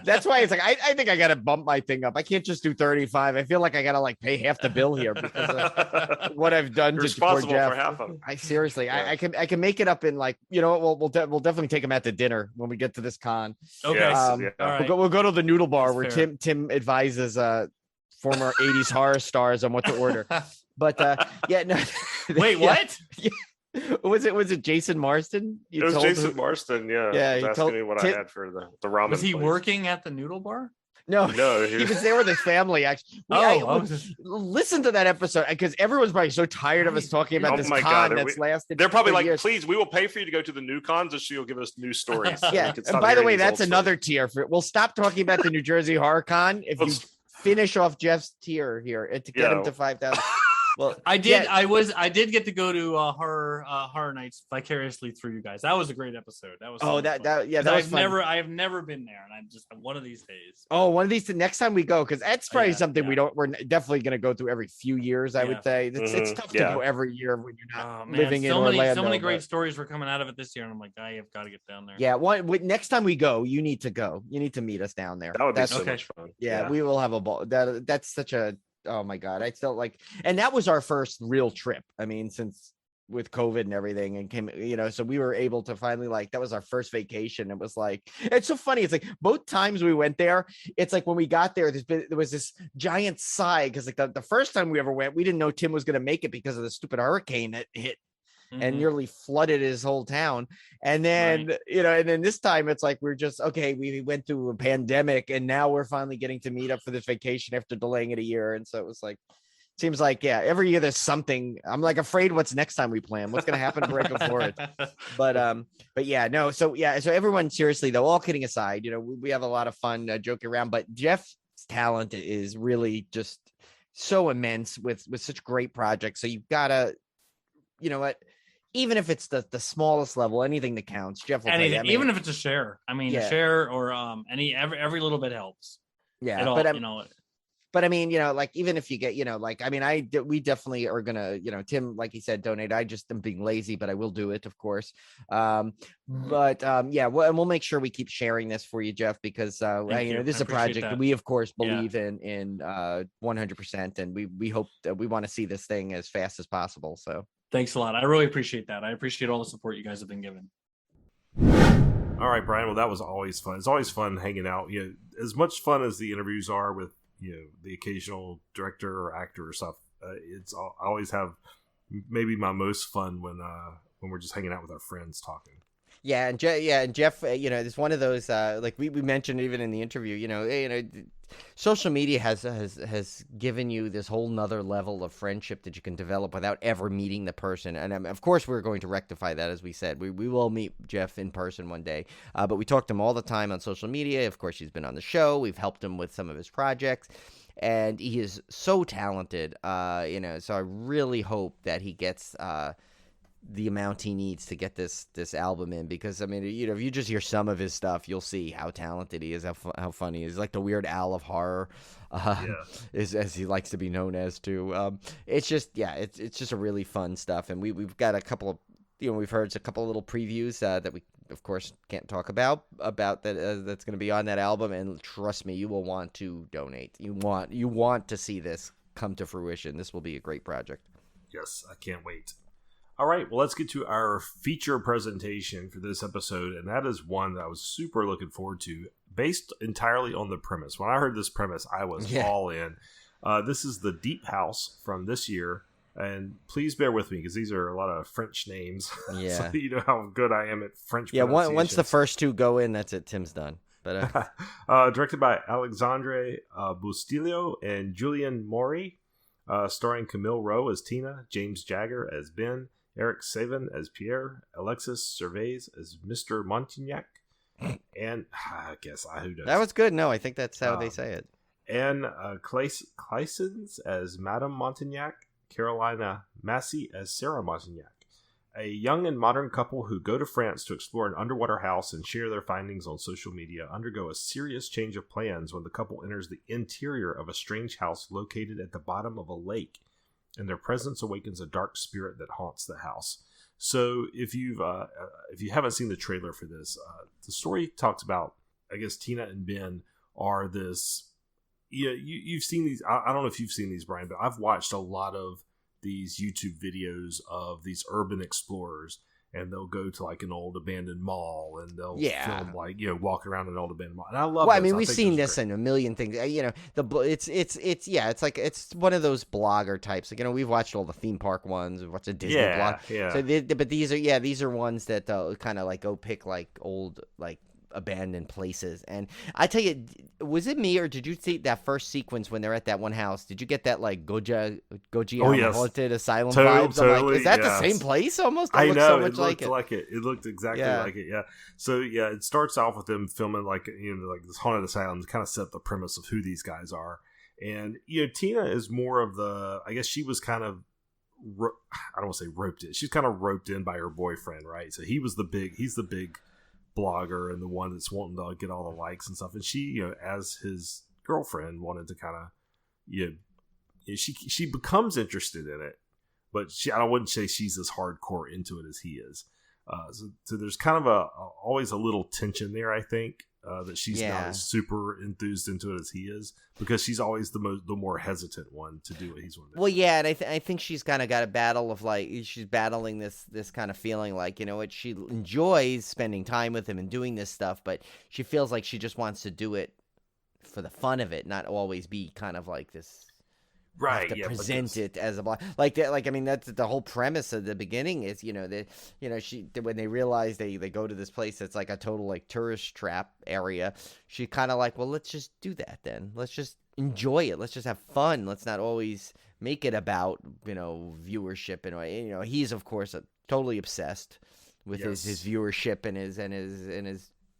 That's why it's like I think I got to bump my thing up. I can't just do 35. I feel like I got to like pay half the bill here because of what I've done to poor Jeff. For half of it. I seriously, I can make it up in like, we'll definitely take him at the dinner when we get to this con. Okay. Right. We'll go to the noodle bar. That's where fair. Tim advises former 80s horror stars on what to order. But yeah, no. Wait, what? Yeah. Was it Jason Marston? It was Jason Marston. Yeah. He was asking me what I had for the ramen. Was he place. Working at the noodle bar? No, he was there with his family. Actually, listen to that episode, because everyone's probably so tired of us talking about this con that's lasted. They're probably like, years. Please, we will pay for you to go to the new cons, and she'll give us new stories. Yeah, and by the way, that's another tier. We'll stop talking about the New Jersey Horror Con if you finish off Jeff's tier here and to get him to 5,000. Well, I did. Yeah. I did get to go to horror nights vicariously through you guys. That was a great episode. That was that was fun. I have never been there, and I'm just one of these days. Oh, one of these next time we go, because that's probably something we're definitely going to go through every few years. I would say it's tough to go every year when you're not living in Orlando. So many great stories were coming out of it this year, and I'm like, I have got to get down there. Yeah, next time we go, you need to go. You need to meet us down there. That would be so much fun. Yeah, we will have a ball. That's such a. Oh my God. I felt like, and that was our first real trip. I mean, since with COVID and everything and came, so we were able to finally that was our first vacation. It was like, it's so funny. It's like both times we went there, it's like when we got there, there was this giant sigh. Cause like the first time we ever went, we didn't know Tim was going to make it because of the stupid hurricane that hit. And nearly flooded his whole town. And then, and then this time it's like, we're just, okay, we went through a pandemic and now we're finally getting to meet up for this vacation after delaying it a year. And so it was like, seems like, every year there's something. I'm like afraid what's next time we plan, what's going to happen right before it. But yeah, no. So everyone, seriously though, all kidding aside, we have a lot of fun joking around, but Jeff's talent is really just so immense with such great projects. So you've got to, even if it's the smallest level, anything that counts. Jeff will anything, even if it's a share. I mean, a share or every little bit helps. Yeah, but I mean, even if you get, we definitely are gonna, Tim, like he said, donate. I just am being lazy, but I will do it, of course. And we'll make sure we keep sharing this for you, Jeff, because this is a project that we, of course, believe in 100%, and we hope that we want to see this thing as fast as possible. So. Thanks a lot. I really appreciate that. I appreciate all the support you guys have been given. All right, Brian. Well, that was always fun. It's always fun hanging out. As much fun as the interviews are with, the occasional director or actor or stuff. I always have maybe my most fun when we're just hanging out with our friends talking. Yeah, and Jeff, it's one of those like we mentioned even in the interview. Social media has given you this whole nother level of friendship that you can develop without ever meeting the person. And of course, we're going to rectify that, as we said. We will meet Jeff in person one day. But we talk to him all the time on social media. Of course, he's been on the show. We've helped him with some of his projects. And he is so talented, so I really hope that he gets the amount he needs to get this album in, because if you just hear some of his stuff, you'll see how talented he is, how funny he is. Like the Weird Al of horror, is, as he likes to be known as too. It's just it's just a really fun stuff, and we've got a couple of we've heard a couple of little previews that we of course can't talk about that that's going to be on that album, and trust me, you will want to donate. You want to see this come to fruition. This will be a great project. Yes, I can't wait. All right, well, let's get to our feature presentation for this episode, and that is one that I was super looking forward to, based entirely on the premise. When I heard this premise, I was all in. This is the Deep House from this year, and please bear with me because these are a lot of French names. Yeah, so you know how good I am at French. Yeah, once the first two go in, that's it. Tim's done. But directed by Alexandre Bustillo and Julien Maury, starring Camille Rowe as Tina, James Jagger as Ben, Eric Savin as Pierre, Alexis Servais as Mr. Montignac, and I guess who knows? That was good. No, I think that's how they say it. And Claessens as Madame Montignac, Carolina Massey as Sarah Montignac. A young and modern couple who go to France to explore an underwater house and share their findings on social media undergo a serious change of plans when the couple enters the interior of a strange house located at the bottom of a lake, and their presence awakens a dark spirit that haunts the house. So if you haven't seen the trailer for this, the story talks about, I guess, Tina and Ben are this. Yeah, you've seen these. I don't know if you've seen these, Brian, but I've watched a lot of these YouTube videos of these urban explorers, and they'll go to like an old abandoned mall, and they'll film walking around an old abandoned mall. And I love. Well, I mean, we've seen this in a million things. It's one of those blogger types. Like, we've watched all the theme park ones. We've watched the Disney blog. Yeah. So, but these are ones that kind of like go pick like old like abandoned places. And I tell you, was it me or did you see that first sequence when they're at that one house? Did you get that like Goji haunted asylum vibes? Totally, I'm like, is that the same place almost? I know, so much it looked like it. It looked exactly like it. Yeah. So it starts off with them filming like this haunted asylum to kind of set up the premise of who these guys are. And Tina is more of the, I guess she was kind of, I don't want to say roped in. She's kind of roped in by her boyfriend, right? So he's the big blogger and the one that's wanting to get all the likes and stuff, and she as his girlfriend wanted to kind of she becomes interested in it, but I wouldn't say she's as hardcore into it as he is. So there's kind of always a little tension there, I think, that she's not as super enthused into it as he is, because she's always the more hesitant one to do what he's wanting to do. Well, yeah, and I think she's kind of got a battle of like, she's battling this kind of feeling like, she enjoys spending time with him and doing this stuff, but she feels like she just wants to do it for the fun of it, not always be kind of like this. Right, to present it as a blog like that. Like, I mean, that's the whole premise of the beginning is, when they realize they go to this place that's like a total like tourist trap area, she kind of like, well, let's just do that then. Let's just enjoy it. Let's just have fun. Let's not always make it about, viewership. And, he's of course totally obsessed with his viewership and his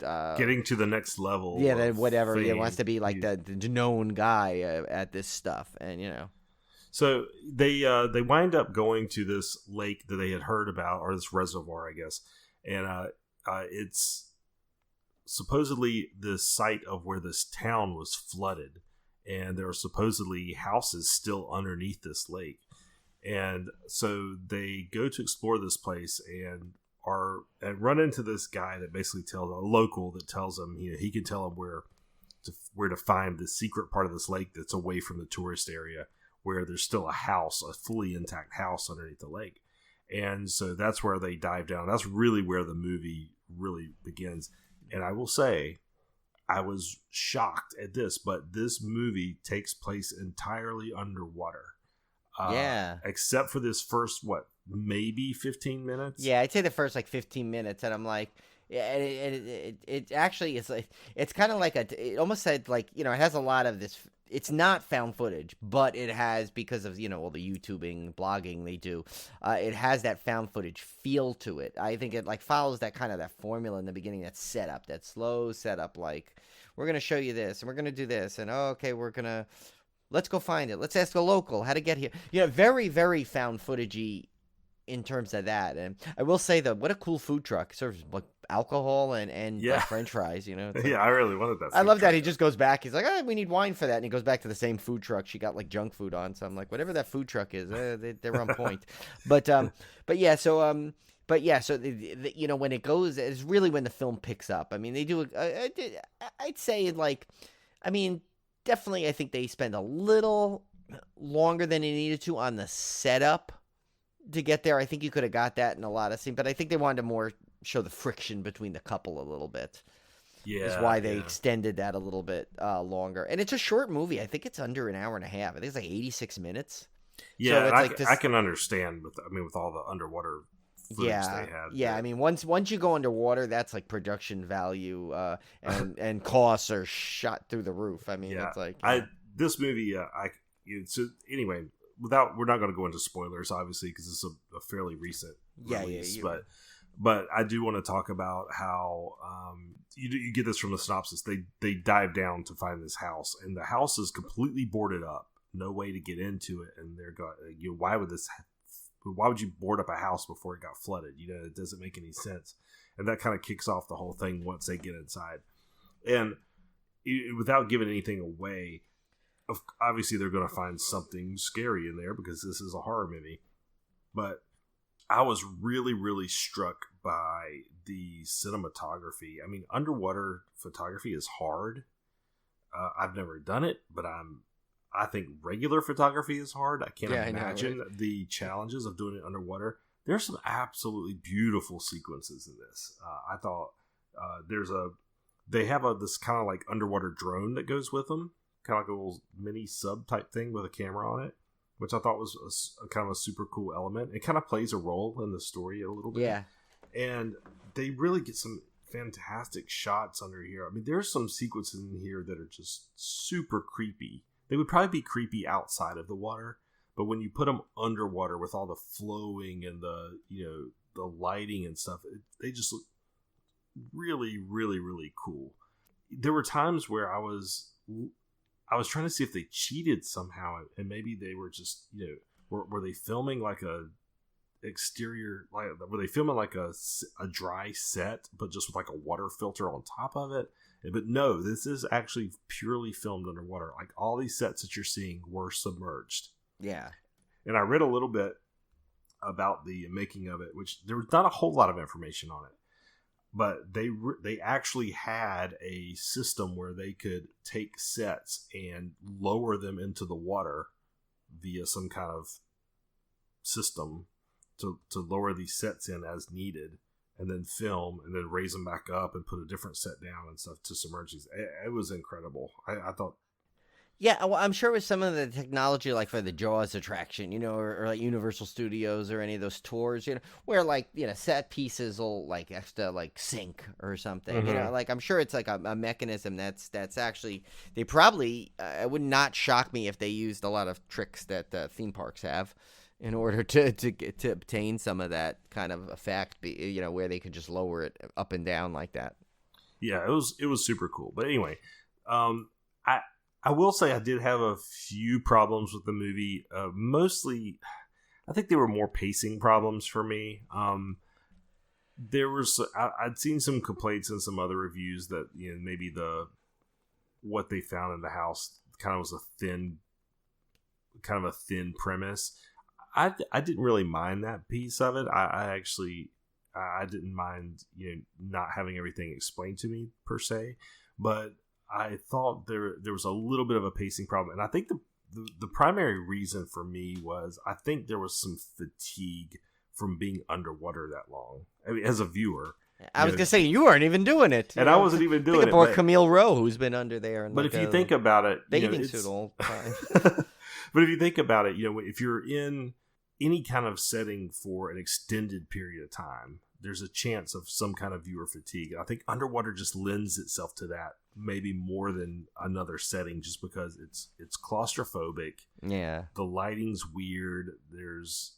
getting to the next level. Yeah, whatever. He wants to be like the known guy at this stuff, and So they wind up going to this lake that they had heard about, or this reservoir, I guess, and it's supposedly the site of where this town was flooded, and there are supposedly houses still underneath this lake, and so they go to explore this place and run into this guy that basically tells a local that tells them he can tell them where to find the secret part of this lake that's away from the tourist area, where there's still a fully intact house underneath the lake. And so that's where they dive down. That's really where the movie really begins. And I will say, I was shocked at this, but this movie takes place entirely underwater. Yeah. Except for this first, maybe 15 minutes? Yeah, I'd say the first 15 minutes, and I'm like, yeah, it actually is like, it's kind of like it almost said it has a lot of this. It's not found footage, but it has, because of all the YouTubing, blogging they do, it has that found footage feel to it. I think it follows that kind of that formula in the beginning, that setup, that slow setup. Like, we're gonna show you this, and we're gonna do this, and okay, let's go find it. Let's ask a local how to get here. Very, very found footagey in terms of that. And I will say, though, what a cool food truck. It serves alcohol and French fries. It's Yeah, I really wanted that. I love that he just goes back. He's like, we need wine for that, and he goes back to the same food truck. She got junk food on, so I'm like, whatever that food truck is, they're on point. But yeah, so when it goes, it's really when the film picks up. I mean, they do. I'd say definitely, I think they spend a little longer than they needed to on the setup to get there. I think you could have got that in a lot of scenes, but I think they wanted to more show the friction between the couple a little bit. Yeah, is why they extended that a little bit longer. And it's a short movie. I think it's under an hour and a half. I think it's 86 minutes. Yeah, so I can understand with all the underwater footage they had. Yeah, I mean, once you go underwater, that's production value and costs are shot through the roof. I mean, it's this movie. So anyway, we're not going to go into spoilers, obviously, because it's a fairly recent release. But I do want to talk about how you get this from the synopsis. They dive down to find this house, and the house is completely boarded up. No way to get into it, and they're going. Why would you board up a house before it got flooded? It doesn't make any sense. And that kind of kicks off the whole thing once they get inside. And without giving anything away, obviously they're going to find something scary in there because this is a horror movie. But I was really, really struck by the cinematography. I mean, underwater photography is hard. I've never done it, but I think regular photography is hard. I can't imagine the challenges of doing it underwater. There's some absolutely beautiful sequences in this. I thought they have this kind of underwater drone that goes with them, kind of like a little mini sub type thing with a camera on it, which I thought was a kind of a super cool element. It kind of plays a role in the story a little bit. Yeah. And they really get some fantastic shots under here. I mean, there's some sequences in here that are just super creepy. They would probably be creepy outside of the water, but when you put them underwater with all the flowing and the lighting and stuff, they just look really, really, really cool. There were times where I was trying to see if they cheated somehow, and maybe they were just were they filming a exterior, were they filming a dry set but just with a water filter on top of it? But no, this is actually purely filmed underwater. All these sets that you're seeing were submerged. Yeah. And I read a little bit about the making of it, which there was not a whole lot of information on it. But they actually had a system where they could take sets and lower them into the water via some kind of system to lower these sets in as needed, and then film, and then raise them back up and put a different set down and stuff to submerge these. It was incredible. I thought. Yeah, well, I'm sure with some of the technology, for the Jaws attraction, or Universal Studios or any of those tours, where set pieces will have to sync or something. Mm-hmm. I'm sure it's a mechanism that's actually, they probably, it would not shock me if they used a lot of tricks that theme parks have in order to obtain some of that kind of effect, where they could just lower it up and down like that. Yeah, it was super cool. But anyway, I will say I did have a few problems with the movie. Mostly, I think they were more pacing problems for me. There was I'd seen some complaints in some other reviews that maybe what they found in the house kind of was a thin premise. I didn't really mind that piece of it. I actually didn't mind not having everything explained to me per se, but I thought there was a little bit of a pacing problem, and I think the primary reason for me was I think there was some fatigue from being underwater that long. I mean, as a viewer, I was gonna say you weren't even doing it, and I wasn't even doing it. Think about Camille Rowe, who's been under there. But if you think about it, bathing suit all the time. But if you think about it, if you're in any kind of setting for an extended period of time, there's a chance of some kind of viewer fatigue. I think underwater just lends itself to that maybe more than another setting, just because it's claustrophobic. Yeah. The lighting's weird. There's,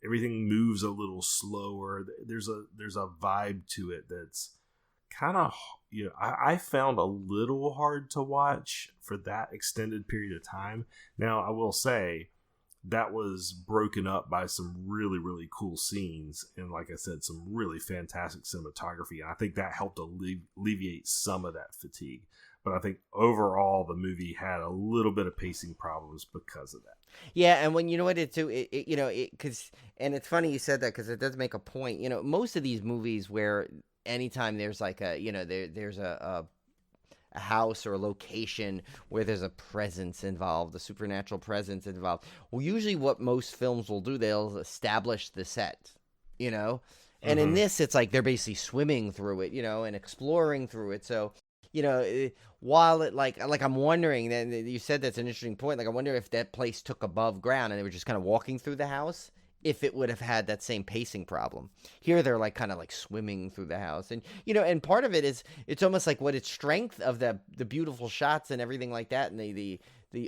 everything moves a little slower. There's a vibe to it that's kind of, I found a little hard to watch for that extended period of time. Now, I will say that was broken up by some really, really cool scenes. And like I said, some really fantastic cinematography. And I think that helped alleviate some of that fatigue. But I think overall, the movie had a little bit of pacing problems because of that. Yeah, and when and it's funny you said that, because it does make a point. Most of these movies where anytime there's like there's a house or a location where there's a presence involved, a supernatural presence involved. Well, usually what most films will do, they'll establish the set, and in this, it's like they're basically swimming through it, and exploring through it. So, while it like I'm wondering, and you said that's an interesting point. Like, I wonder if that place took above ground and they were just kind of walking through the house, if it would have had that same pacing problem. Here they're like kind of like swimming through the house. And and part of it is, it's almost like what its strength of the beautiful shots and everything like that, and the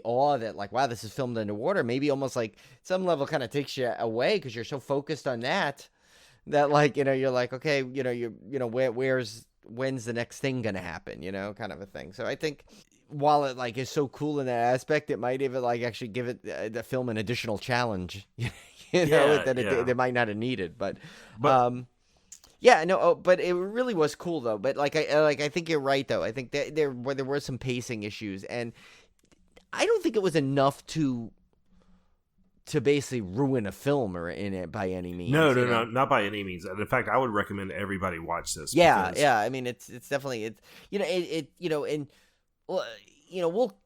awe that, like, wow, this is filmed underwater, maybe almost like some level kind of takes you away, because you're so focused on that like, you're like, okay, when's the next thing gonna happen, kind of a thing. So I think while it like is so cool in that aspect, it might even like actually give it the film an additional challenge. They might not have needed, but but it really was cool though. But I think you're right though. I think that there were some pacing issues, and I don't think it was enough to basically ruin a film or in it by any means. No, not by any means. And in fact, I would recommend everybody watch this. Yeah. I mean, it's definitely we'll.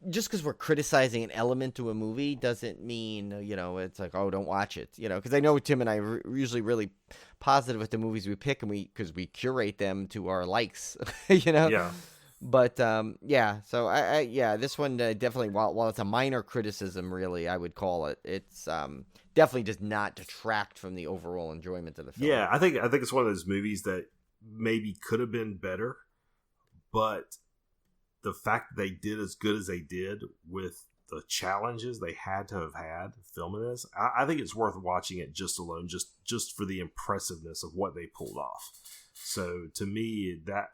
Just because we're criticizing an element to a movie doesn't mean, it's like, oh, don't watch it, because I know Tim and I are usually really positive with the movies we pick, and because we curate them to our likes, Yeah. But, so I this one definitely, while it's a minor criticism, really, I would call it, it's definitely does not detract from the overall enjoyment of the film. Yeah, I think it's one of those movies that maybe could have been better, but the fact that they did as good as they did with the challenges they had to have had filming this, I think it's worth watching it just alone, just for the impressiveness of what they pulled off. So to me, that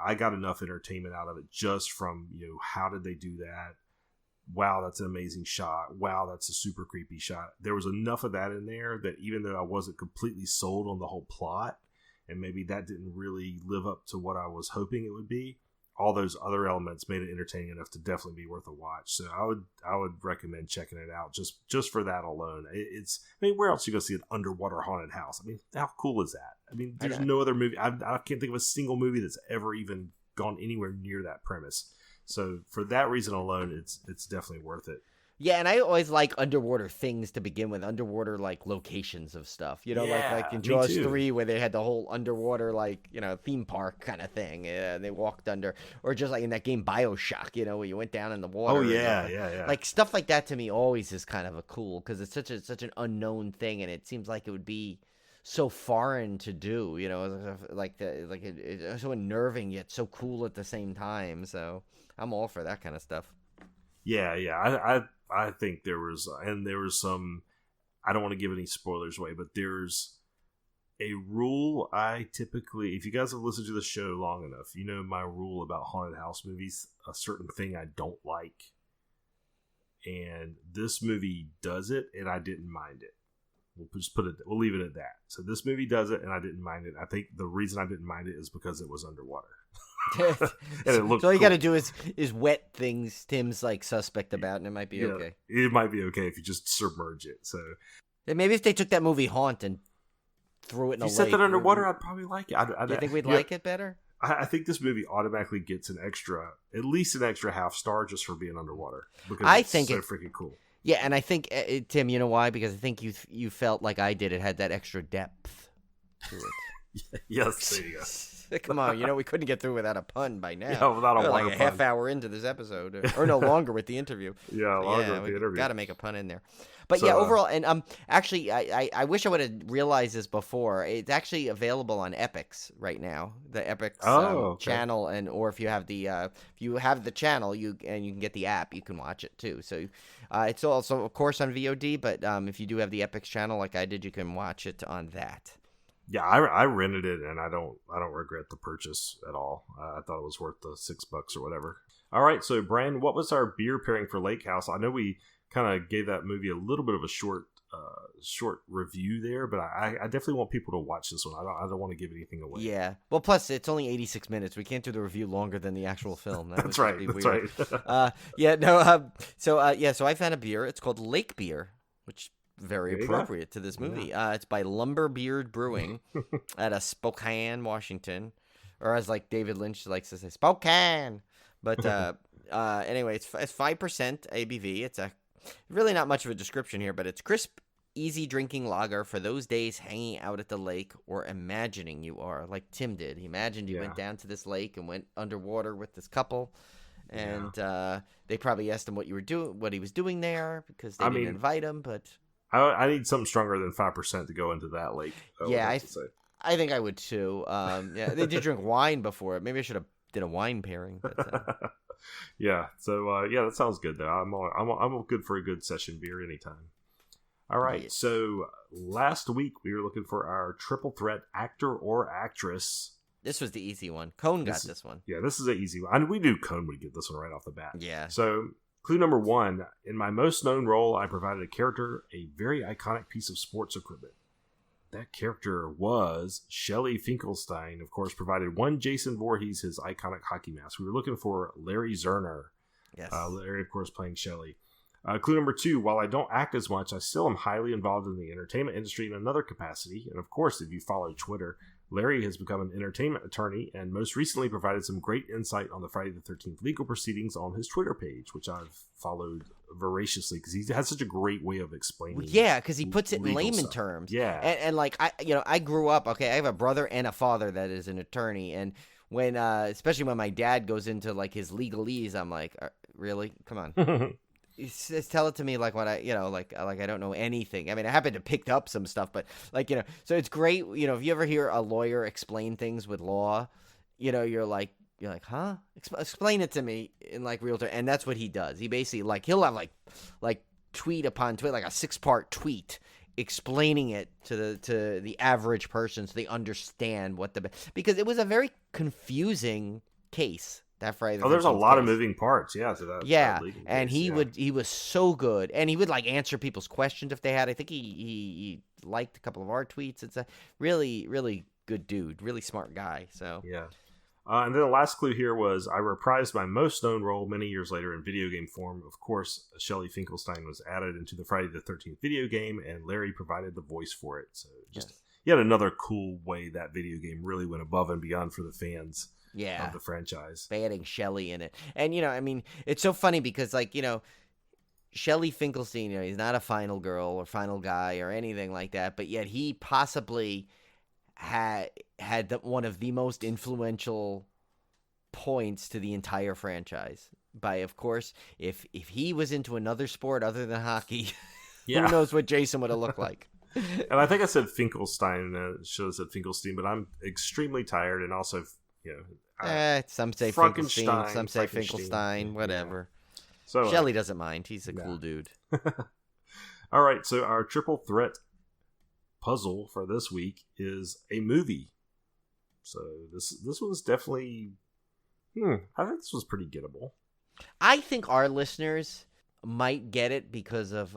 I got enough entertainment out of it just from how did they do that? Wow, that's an amazing shot. Wow, that's a super creepy shot. There was enough of that in there that even though I wasn't completely sold on the whole plot, and maybe that didn't really live up to what I was hoping it would be, all those other elements made it entertaining enough to definitely be worth a watch. So I would recommend checking it out just for that alone. Where else are you going to see an underwater haunted house? I mean, how cool is that? I mean, there's no other movie. I can't think of a single movie that's ever even gone anywhere near that premise. So for that reason alone, it's definitely worth it. Yeah, and I always like underwater things to begin with, underwater like locations of stuff. Like in Jaws 3, where they had the whole underwater theme park kind of thing. They walked under, or just like in that game BioShock, where you went down in the water. Oh yeah. Like stuff like that to me always is kind of a cool, because it's such an unknown thing, and it seems like it would be so foreign to do. It's so unnerving yet so cool at the same time. So I'm all for that kind of stuff. Yeah. I think there was some, I don't want to give any spoilers away, but there's a rule I typically, if you guys have listened to the show long enough, my rule about haunted house movies, a certain thing I don't like. And this movie does it, and I didn't mind it. We'll leave it at that. So this movie does it, and I didn't mind it. I think the reason I didn't mind it is because it was underwater. And it looked so all you got to do is wet things Tim's like suspect about, and it might be okay. It might be okay if you just submerge it. So maybe if they took that movie Haunt and threw it in a lake. You set that underwater, I'd probably like it. Do you think we'd like it better? I think this movie automatically gets at least an extra half star just for being underwater, because it's so freaking cool. Yeah, and I think, Tim, you know why? Because I think you felt like I did. It had that extra depth to it. Yes, there you go. Come on, we couldn't get through without a pun by now. Yeah, without a We're water like a pun. half hour into this episode, or no longer with the interview. Yeah, longer with the interview. Got to make a pun in there. But So, yeah, overall, and actually, I wish I would have realized this before. It's actually available on Epix right now, the Epix okay. channel, or if you have the channel, you can get the app, you can watch it too. So it's also, of course, on VOD, but if you do have the Epix channel like I did, you can watch it on that. Yeah, I rented it, and I don't regret the purchase at all. I thought it was worth the $6 or whatever. All right, so Brian, what was our beer pairing for Lake House? I know we kind of gave that movie a little bit of a short review there, but I definitely want people to watch this one. I don't want to give anything away. Yeah. Well, plus it's only 86 minutes. We can't do the review longer than the actual film. That That's would right. be That's weird. right. So I found a beer. It's called Lake Beer, which very There you go. appropriate to this movie. It's by Lumberbeard Brewing out of Spokane, Washington, or as like David Lynch likes to say, Spokane. But anyway, it's 5% ABV. It's really not much of a description here, but it's crisp, easy drinking lager for those days hanging out at the lake or imagining you are, like Tim did. He imagined he went down to this lake and went underwater with this couple, and they probably asked him what he was doing there, because they didn't invite him. But I need something stronger than 5% to go into that lake. I think I would too. They did drink wine before it. Maybe I should have did a wine pairing. But, yeah. So that sounds good though. I'm good for a good session beer anytime. All right. Yes. So last week we were looking for our triple threat actor or actress. This was the easy one. Cone got this one. Yeah, this is an easy one. We knew Cone would get this one right off the bat. Yeah. So clue number 1: in my most known role, I provided a character a very iconic piece of sports equipment. That character was Shelley Finkelstein, of course, provided one Jason Voorhees his iconic hockey mask. We were looking for Larry Zerner. Yes. Larry, of course, playing Shelley. Clue number 2: while I don't act as much, I still am highly involved in the entertainment industry in another capacity. And of course, if you follow Twitter, Larry has become an entertainment attorney and most recently provided some great insight on the Friday the 13th legal proceedings on his Twitter page, which I've followed voraciously because he has such a great way of explaining. Yeah, because he puts it in legal layman stuff. terms. Yeah. And like, I grew up, okay, I have a brother and a father that is an attorney. And when, especially when my dad goes into like his legalese, I'm like, really? Come on. Just tell it to me like what I don't know anything. I mean, I happen to picked up some stuff, but like, so it's great. If you ever hear a lawyer explain things with law, you're like, huh? Explain it to me in like real time. And that's what he does. He basically like, he'll have like tweet upon tweet, like a 6-part tweet explaining it to the average person so they understand because it was a very confusing case. That Friday. There's a lot of moving parts, to that. Yeah, that legal and case, he was so good, and he would like answer people's questions if they had. I think he liked a couple of our tweets. It's a really, really good dude, really smart guy. So yeah. And then the last clue here was I reprised my most known role many years later in video game form. Of course, Shelley Finkelstein was added into the Friday the 13th video game, and Larry provided the voice for it. So just yet another cool way that video game really went above and beyond for the fans. Of the franchise. By adding Shelley in it. And, I mean, it's so funny because, like, Shelley Finkelstein, he's not a final girl or final guy or anything like that, but yet he possibly had one of the most influential points to the entire franchise. By, of course, if he was into another sport other than hockey, who knows what Jason would have looked like. And I think I said Finkelstein, should have said Finkelstein, but I'm extremely tired and also... some say Finkelstein, some say Finkelstein, whatever. Yeah. So Shelley doesn't mind. He's a cool dude. All right, so our triple threat puzzle for this week is a movie. So this one's definitely I think this was pretty gettable. I think our listeners might get it because of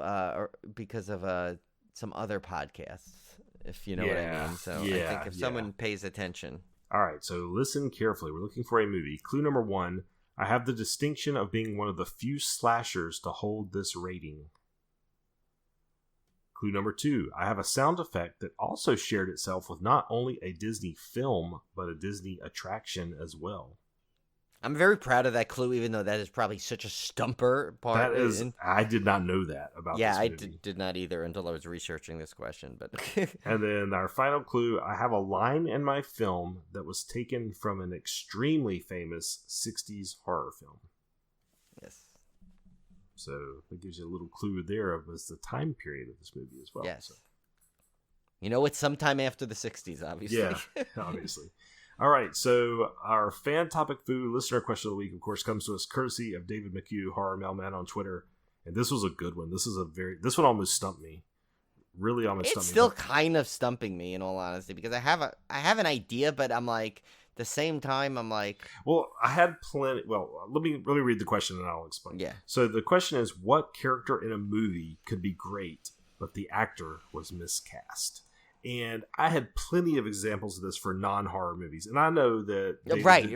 some other podcasts, if you know what I mean. So I think if someone pays attention. All right, so listen carefully. We're looking for a movie. Clue number 1, I have the distinction of being one of the few slashers to hold this rating. Clue number 2, I have a sound effect that also shared itself with not only a Disney film, but a Disney attraction as well. I'm very proud of that clue, even though that is probably such a stumper part. That is, I did not know that about yeah, this I movie. did not either until I was researching this question. But And then our final clue, I have a line in my film that was taken from an extremely famous 60s horror film. yes, So that gives you a little clue there of the time period of this movie as well. yes. So. You know, it's sometime after the 60s, obviously. Yeah, obviously. All right, so our fan topic food listener question of the week, of course, comes to us courtesy of David McHugh, Horror Mailman on Twitter. And this was a good one. This one almost stumped me. Really almost stumped me. It's still kind of stumping me, in all honesty, because I have an idea, but I'm like, the same time, I'm like, well, I had plenty. Well, let me read the question and I'll explain. Yeah. So the question is, what character in a movie could be great, but the actor was miscast? And I had plenty of examples of this for non-horror movies, and I know that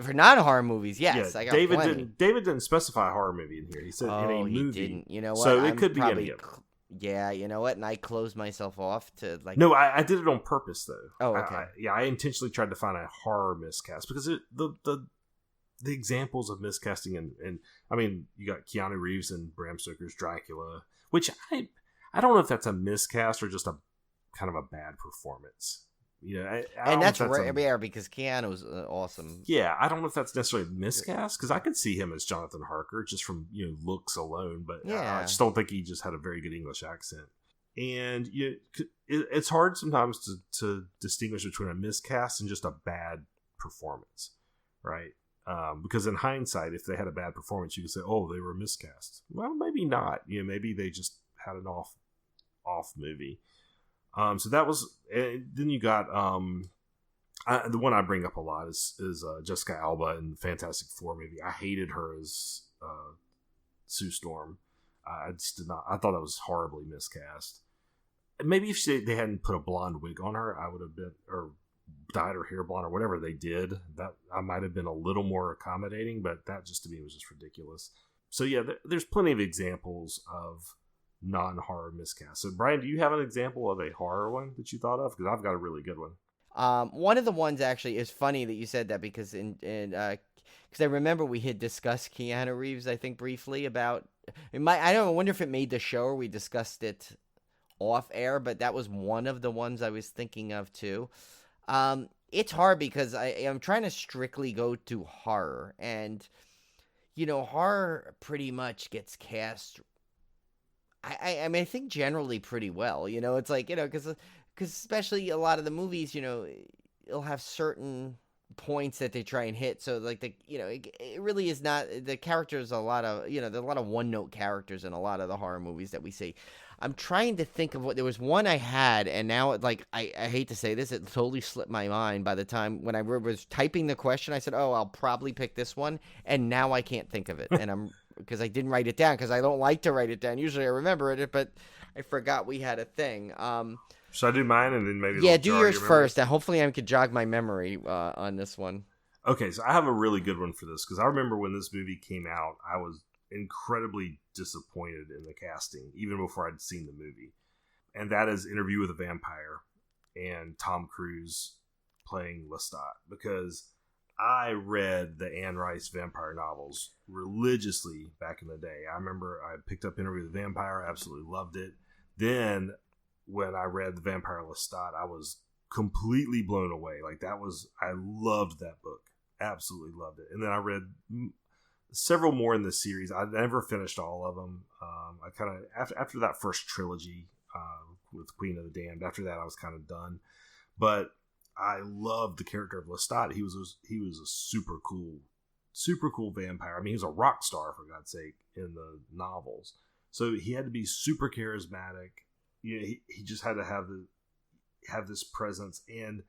for non-horror movies, yes, yeah, I got David plenty. David didn't specify a horror movie in here. He said in a movie. He didn't. You know what? So it could be any of them. Yeah, you know what? And I closed myself off to like. No, I did it on purpose though. Oh, okay. I intentionally tried to find a horror miscast because the examples of miscasting and I mean, you got Keanu Reeves and Bram Stoker's Dracula, which I don't know if that's a miscast or just a kind of a bad performance. You know, and that's rare because Keanu's awesome. Yeah, I don't know if that's necessarily a miscast because I could see him as Jonathan Harker just from looks alone, but I just don't think he just had a very good English accent. And it's hard sometimes to distinguish between a miscast and just a bad performance, right? Because in hindsight, if they had a bad performance, you could say, "Oh, they were miscast." Well, maybe not. Maybe they just had an off movie. So that was. Then you got the one I bring up a lot is Jessica Alba in the Fantastic Four movie. I hated her as Sue Storm. I just did not. I thought that was horribly miscast. Maybe if they hadn't put a blonde wig on her, I would have been, or dyed her hair blonde or whatever they did. That I might have been a little more accommodating. But that just to me was just ridiculous. So yeah, there's plenty of examples of non-horror miscast. So Brian, do you have an example of a horror one that you thought of? Because I've got a really good one. One of the ones actually is funny that you said that because because I remember we had discussed Keanu Reeves, I think briefly about it. I wonder if it made the show or we discussed it off air, but that was one of the ones I was thinking of too. It's hard because I'm trying to strictly go to horror, and horror pretty much gets cast. I mean, I think generally pretty well. It's like because especially a lot of the movies, it'll have certain points that they try and hit. So like it really is not the characters. A lot of there's a lot of one note characters in a lot of the horror movies that we see. I'm trying to think of what there was one I had, and now I hate to say this, it totally slipped my mind. By the time when I was typing the question, I said, "Oh, I'll probably pick this one," and now I can't think of it, and because I didn't write it down because I don't like to write it down. Usually I remember it, but I forgot we had a thing. Should I do mine and then maybe do yours first, and hopefully I could jog my memory on this one. Okay, so I have a really good one for this because I remember when this movie came out, I was incredibly disappointed in the casting even before I'd seen the movie, and that is Interview with a Vampire and Tom Cruise playing Lestat, because I read the Anne Rice vampire novels religiously back in the day. I remember I picked up Interview with a Vampire, absolutely loved it. Then when I read The Vampire Lestat, I was completely blown away. I loved that book. Absolutely loved it. And then I read several more in this series. I never finished all of them. I kind of, after that first trilogy with Queen of the Damned, after that I was kind of done. But I loved the character of Lestat. He was a super cool vampire. I mean, he was a rock star, for God's sake, in the novels. So he had to be super charismatic. He just had to have this presence, and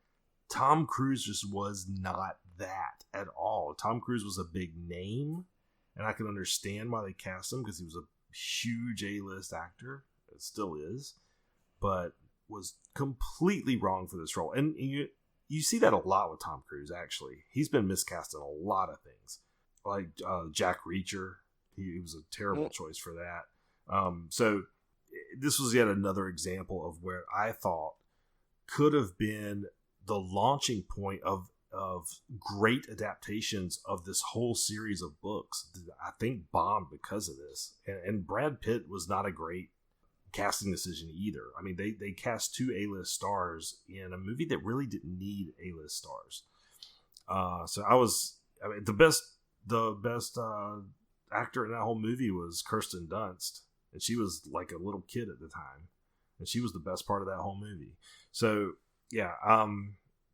Tom Cruise just was not that at all. Tom Cruise was a big name, and I can understand why they cast him because he was a huge A-list actor. It still is, but was completely wrong for this role. And you see that a lot with Tom Cruise, actually. He's been miscast in a lot of things. Like Jack Reacher. He was a terrible choice for that. So this was yet another example of where I thought could have been the launching point of of great adaptations of this whole series of books, I think, bombed because of this. And Brad Pitt was not a great casting decision either. I mean, they cast 2 A-list stars in a movie that really didn't need A-list stars. The best actor in that whole movie was Kirsten Dunst, and she was like a little kid at the time, and she was the best part of that whole movie. So yeah,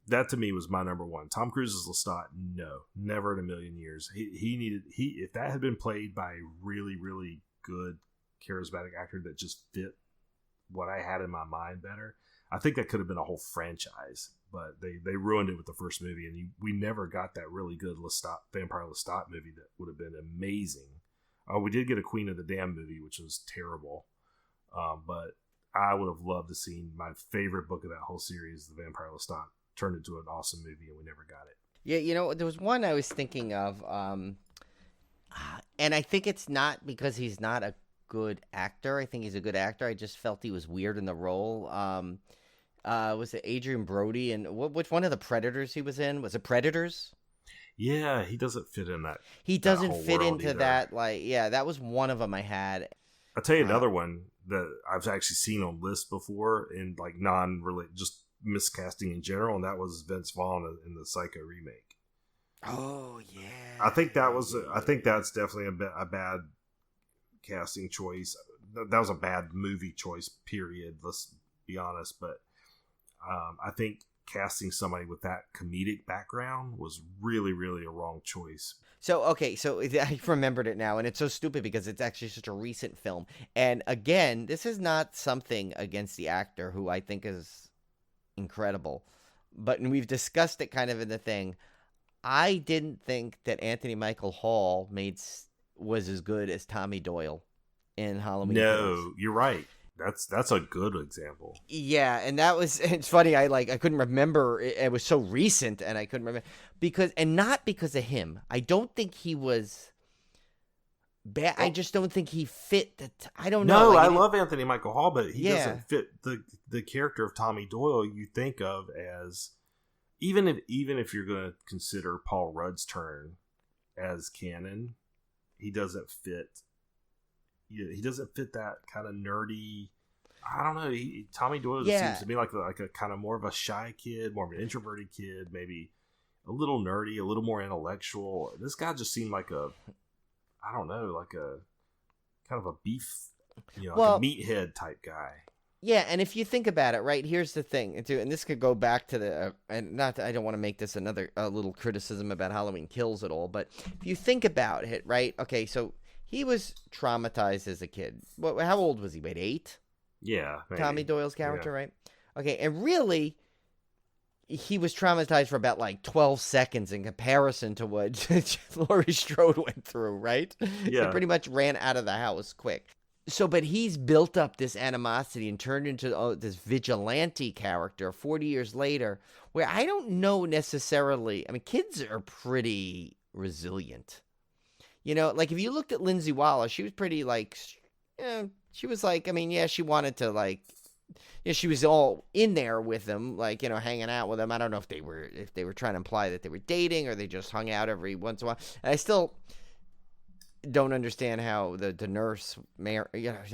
that to me was my number one. Tom Cruise's Lestat, no, never in a million years. If that had been played by a really, really good, charismatic actor that just fit what I had in my mind better, I think that could have been a whole franchise. But they ruined it with the first movie, and we never got that really good Vampire Lestat movie that would have been amazing. We did get a Queen of the Damned movie, which was terrible. But I would have loved to see my favorite book of that whole series, The Vampire Lestat, turned into an awesome movie, and we never got it. Yeah, there was one I was thinking of, and I think it's not because he's not a good actor. I think he's a good actor. I just felt he was weird in the role. Was it Adrian Brody? And which one of the Predators he was in? Was it Predators? Yeah, he doesn't fit in that. He doesn't that whole fit world into either. that. That was one of them I had. I'll tell you another one that I've actually seen on lists before in like just miscasting in general, and that was Vince Vaughn in the Psycho remake. Oh yeah, I think that's definitely a bad casting choice. That was a bad movie choice, period. Let's be honest. But I think casting somebody with that comedic background was really, really a wrong choice. So I remembered it now, and it's so stupid because it's actually such a recent film. And again, this is not something against the actor, who I think is incredible, but we've discussed it kind of in the thing. I didn't think that Anthony Michael Hall was as good as Tommy Doyle in Halloween Kills. No, you're right. That's a good example. Yeah, and it's funny, I couldn't remember, it was so recent, and I couldn't remember not because of him. I don't think he was bad. I just don't think he fit I don't know. No, I love Anthony Michael Hall, but he doesn't fit the character of Tommy Doyle you think of as, even if you're going to consider Paul Rudd's turn as canon, he doesn't fit. He doesn't fit that kind of nerdy. I don't know. Tommy Doyle seems to be like a kind of more of a shy kid, more of an introverted kid, maybe a little nerdy, a little more intellectual. This guy just seemed like a kind of a beef, like a meathead type guy. Yeah, and if you think about it, right, here's the thing, and this could go back to I don't want to make this another little criticism about Halloween Kills at all, but if you think about it, right, okay, so he was traumatized as a kid. How old was he? Wait, 8? Yeah. Maybe. Tommy Doyle's character, right? Okay, and really, he was traumatized for about 12 seconds in comparison to what Laurie Strode went through, right? Yeah. He pretty much ran out of the house quick. So, but he's built up this animosity and turned into this vigilante character 40 years later, where I don't know necessarily. I mean, kids are pretty resilient. If you looked at Lindsay Wallace, she was pretty she was she wanted to she was all in there with him, hanging out with him. I don't know if they were trying to imply that they were dating or they just hung out every once in a while. And I still don't understand how the nurse,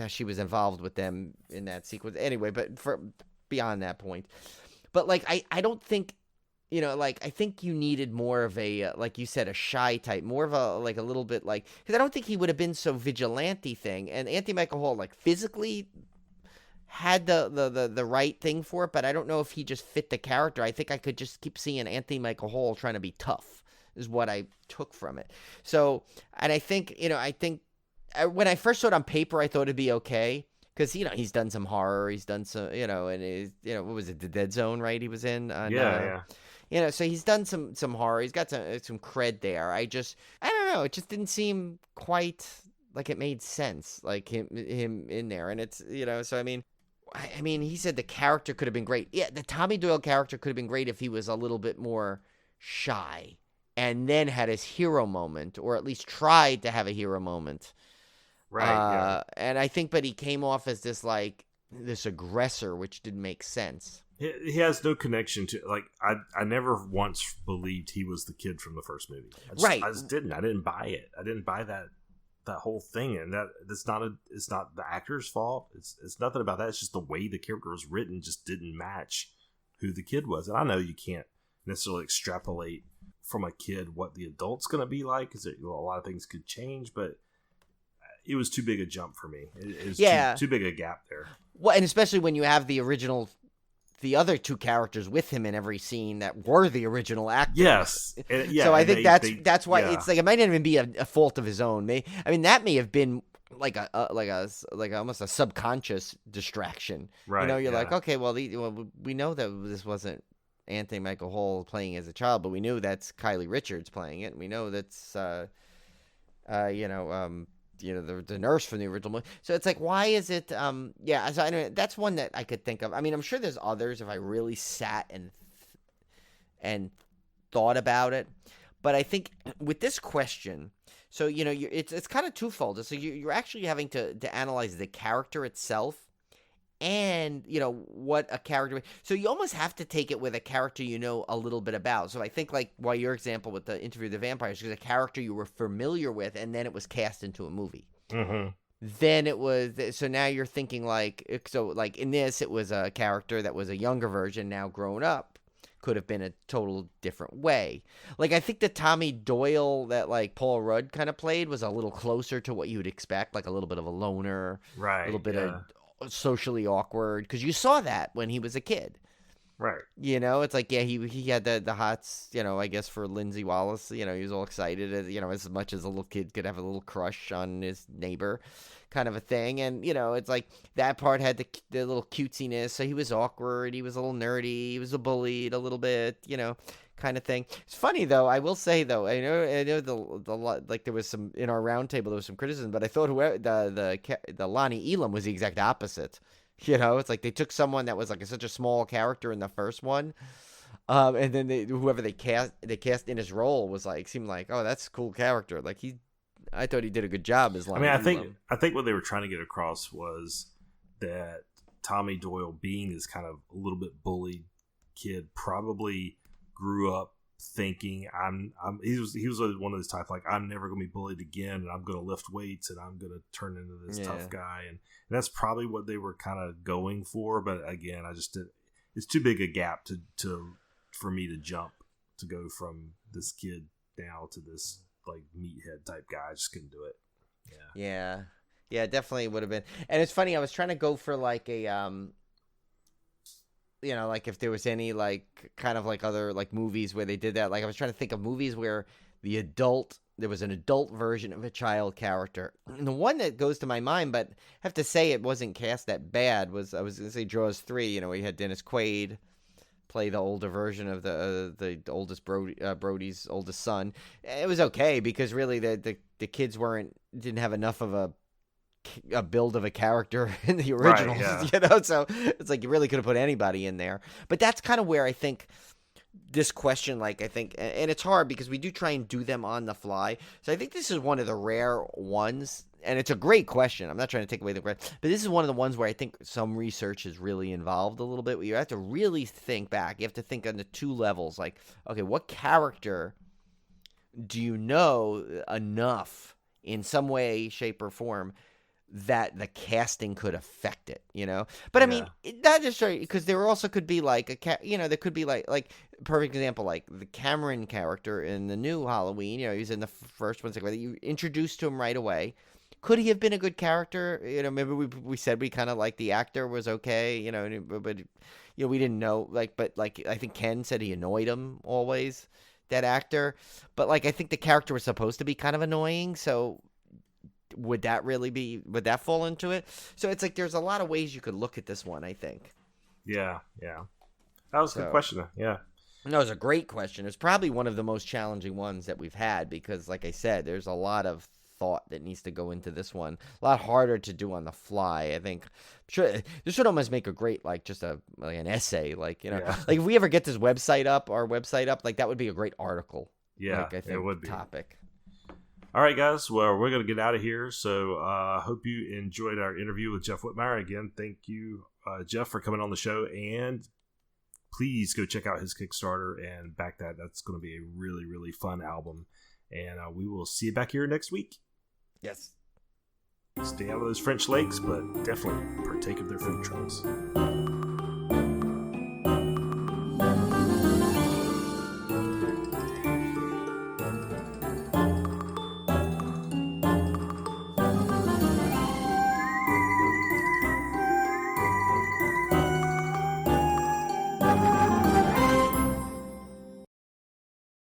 she was involved with them in that sequence. Anyway, but for beyond that point, but I don't think. I think you needed more of a, like you said, a shy type, more of a, a little bit because I don't think he would have been so vigilante thing. And Anthony Michael Hall, physically had the right thing for it, but I don't know if he just fit the character. I think I could just keep seeing Anthony Michael Hall trying to be tough is what I took from it. So, and I think, when I first saw it on paper, I thought it'd be okay. Because, he's done some horror, he's done some, and he's, what was it, The Dead Zone, right? He was in? Yeah. So he's done some horror. He's got some cred there. I don't know. It just didn't seem quite like it made sense, like him in there. And it's, so I mean, he said the character could have been great. Yeah, the Tommy Doyle character could have been great if he was a little bit more shy and then had his hero moment, or at least tried to have a hero moment. Right. And I think, but he came off as this aggressor, which didn't make sense. He has no connection to, like, I never once believed he was the kid from the first movie. Right. I just didn't. I didn't buy it. I didn't buy that whole thing, and it's not the actor's fault. It's nothing about that. It's just the way the character was written just didn't match who the kid was. And I know you can't necessarily extrapolate from a kid what the adult's going to be like, because a lot of things could change, but it was too big a jump for me. It was too big a gap there. Well, and especially when you have the other two characters with him in every scene that were the original actors. Yes. So I think that's why it's like, it might not even be a fault of his own. That may have been like almost a subconscious distraction. Right. You're like, okay, well, we know that this wasn't Anthony Michael Hall playing as a child, but we knew that's Kylie Richards playing it. We know that's the nurse from the original movie. So it's like, why is it? So I know that's one that I could think of. I mean, I'm sure there's others if I really sat and thought about it. But I think with this question, so it's kind of twofold. So you're actually having to analyze the character itself, and what a character. So you almost have to take it with a character a little bit about. So I think, like, your example with the Interview with the Vampires is a character you were familiar with, and then it was cast into a movie. Mm-hmm. Then it was, so now you're thinking like in this, it was a character that was a younger version, now grown up. Could have been a total different way. Like, I think the Tommy Doyle that, like, Paul Rudd kind of played was a little closer to what you would expect, like a little bit of a loner, right? A little bit of socially awkward, because you saw that when he was a kid, right? It's like, he had the hots, I guess, for Lindsay Wallace. He was all excited, as much as a little kid could have a little crush on his neighbor, kind of a thing. And it's like that part had the little cutesiness, so he was awkward, he was a little nerdy, he was bullied a little bit, kind of thing. It's funny though. I will say though, I know the like there was some in our roundtable, there was some criticism, but I thought the Lonnie Elam was the exact opposite. It's like they took someone that was like such a small character in the first one, and then whoever they cast in his role was like, seemed like, oh, that's a cool character. Like I thought he did a good job as Lonnie Elam. I think what they were trying to get across was that Tommy Doyle, being this kind of a little bit bullied kid, probably grew up thinking he was one of those type, like, I'm never going to be bullied again, and I'm going to lift weights, and I'm going to turn into this tough guy, and that's probably what they were kind of going for. But again, it's too big a gap for me to jump to go from this kid now to this like meathead type guy. I just couldn't do it. Yeah, definitely would have been. And it's funny, I was trying to go for like a like if there was any like kind of like other like movies where they did that. Like I was trying to think of movies where there was an adult version of a child character. And the one that goes to my mind, but I have to say it wasn't cast that bad, was going to say Jaws 3. We had Dennis Quaid play the older version of the oldest Brody's oldest son. It was okay because really the kids didn't have enough of a build of a character in the originals, right, so it's like you really could have put anybody in there. But that's kind of where I think this question, like, I think, and it's hard because we do try and do them on the fly. So I think this is one of the rare ones, and it's a great question. I'm not trying to take away the credit, but this is one of the ones where I think some research is really involved a little bit, where you have to really think back. You have to think on the two levels, like, okay, what character do you know enough in some way, shape, or form that the casting could affect it, But I mean, not just because there also could be like there could be like perfect example, like the Cameron character in the new Halloween. He's in the first one, second one. You introduced to him right away. Could he have been a good character? Maybe we said we kind of like the actor was okay, but we didn't know. But I think Ken said he annoyed him always, that actor. But like I think the character was supposed to be kind of annoying, so. Would that fall into it? So it's like there's a lot of ways you could look at this one, I think. Yeah. That was a good question. Yeah. No, it was a great question. It's probably one of the most challenging ones that we've had because, like I said, there's a lot of thought that needs to go into this one. A lot harder to do on the fly, I think. Sure, this would almost make a great, like, just an essay, like, like if we ever get this website up, like that would be a great article. Yeah, like, I think, it would be. Topic. All right, guys. Well, we're going to get out of here. So I hope you enjoyed our interview with Jeff Whitmire. Again, thank you, Jeff, for coming on the show. And please go check out his Kickstarter and back that. That's going to be a really, really fun album. And we will see you back here next week. Yes. Stay out of those French lakes, but definitely partake of their food trucks.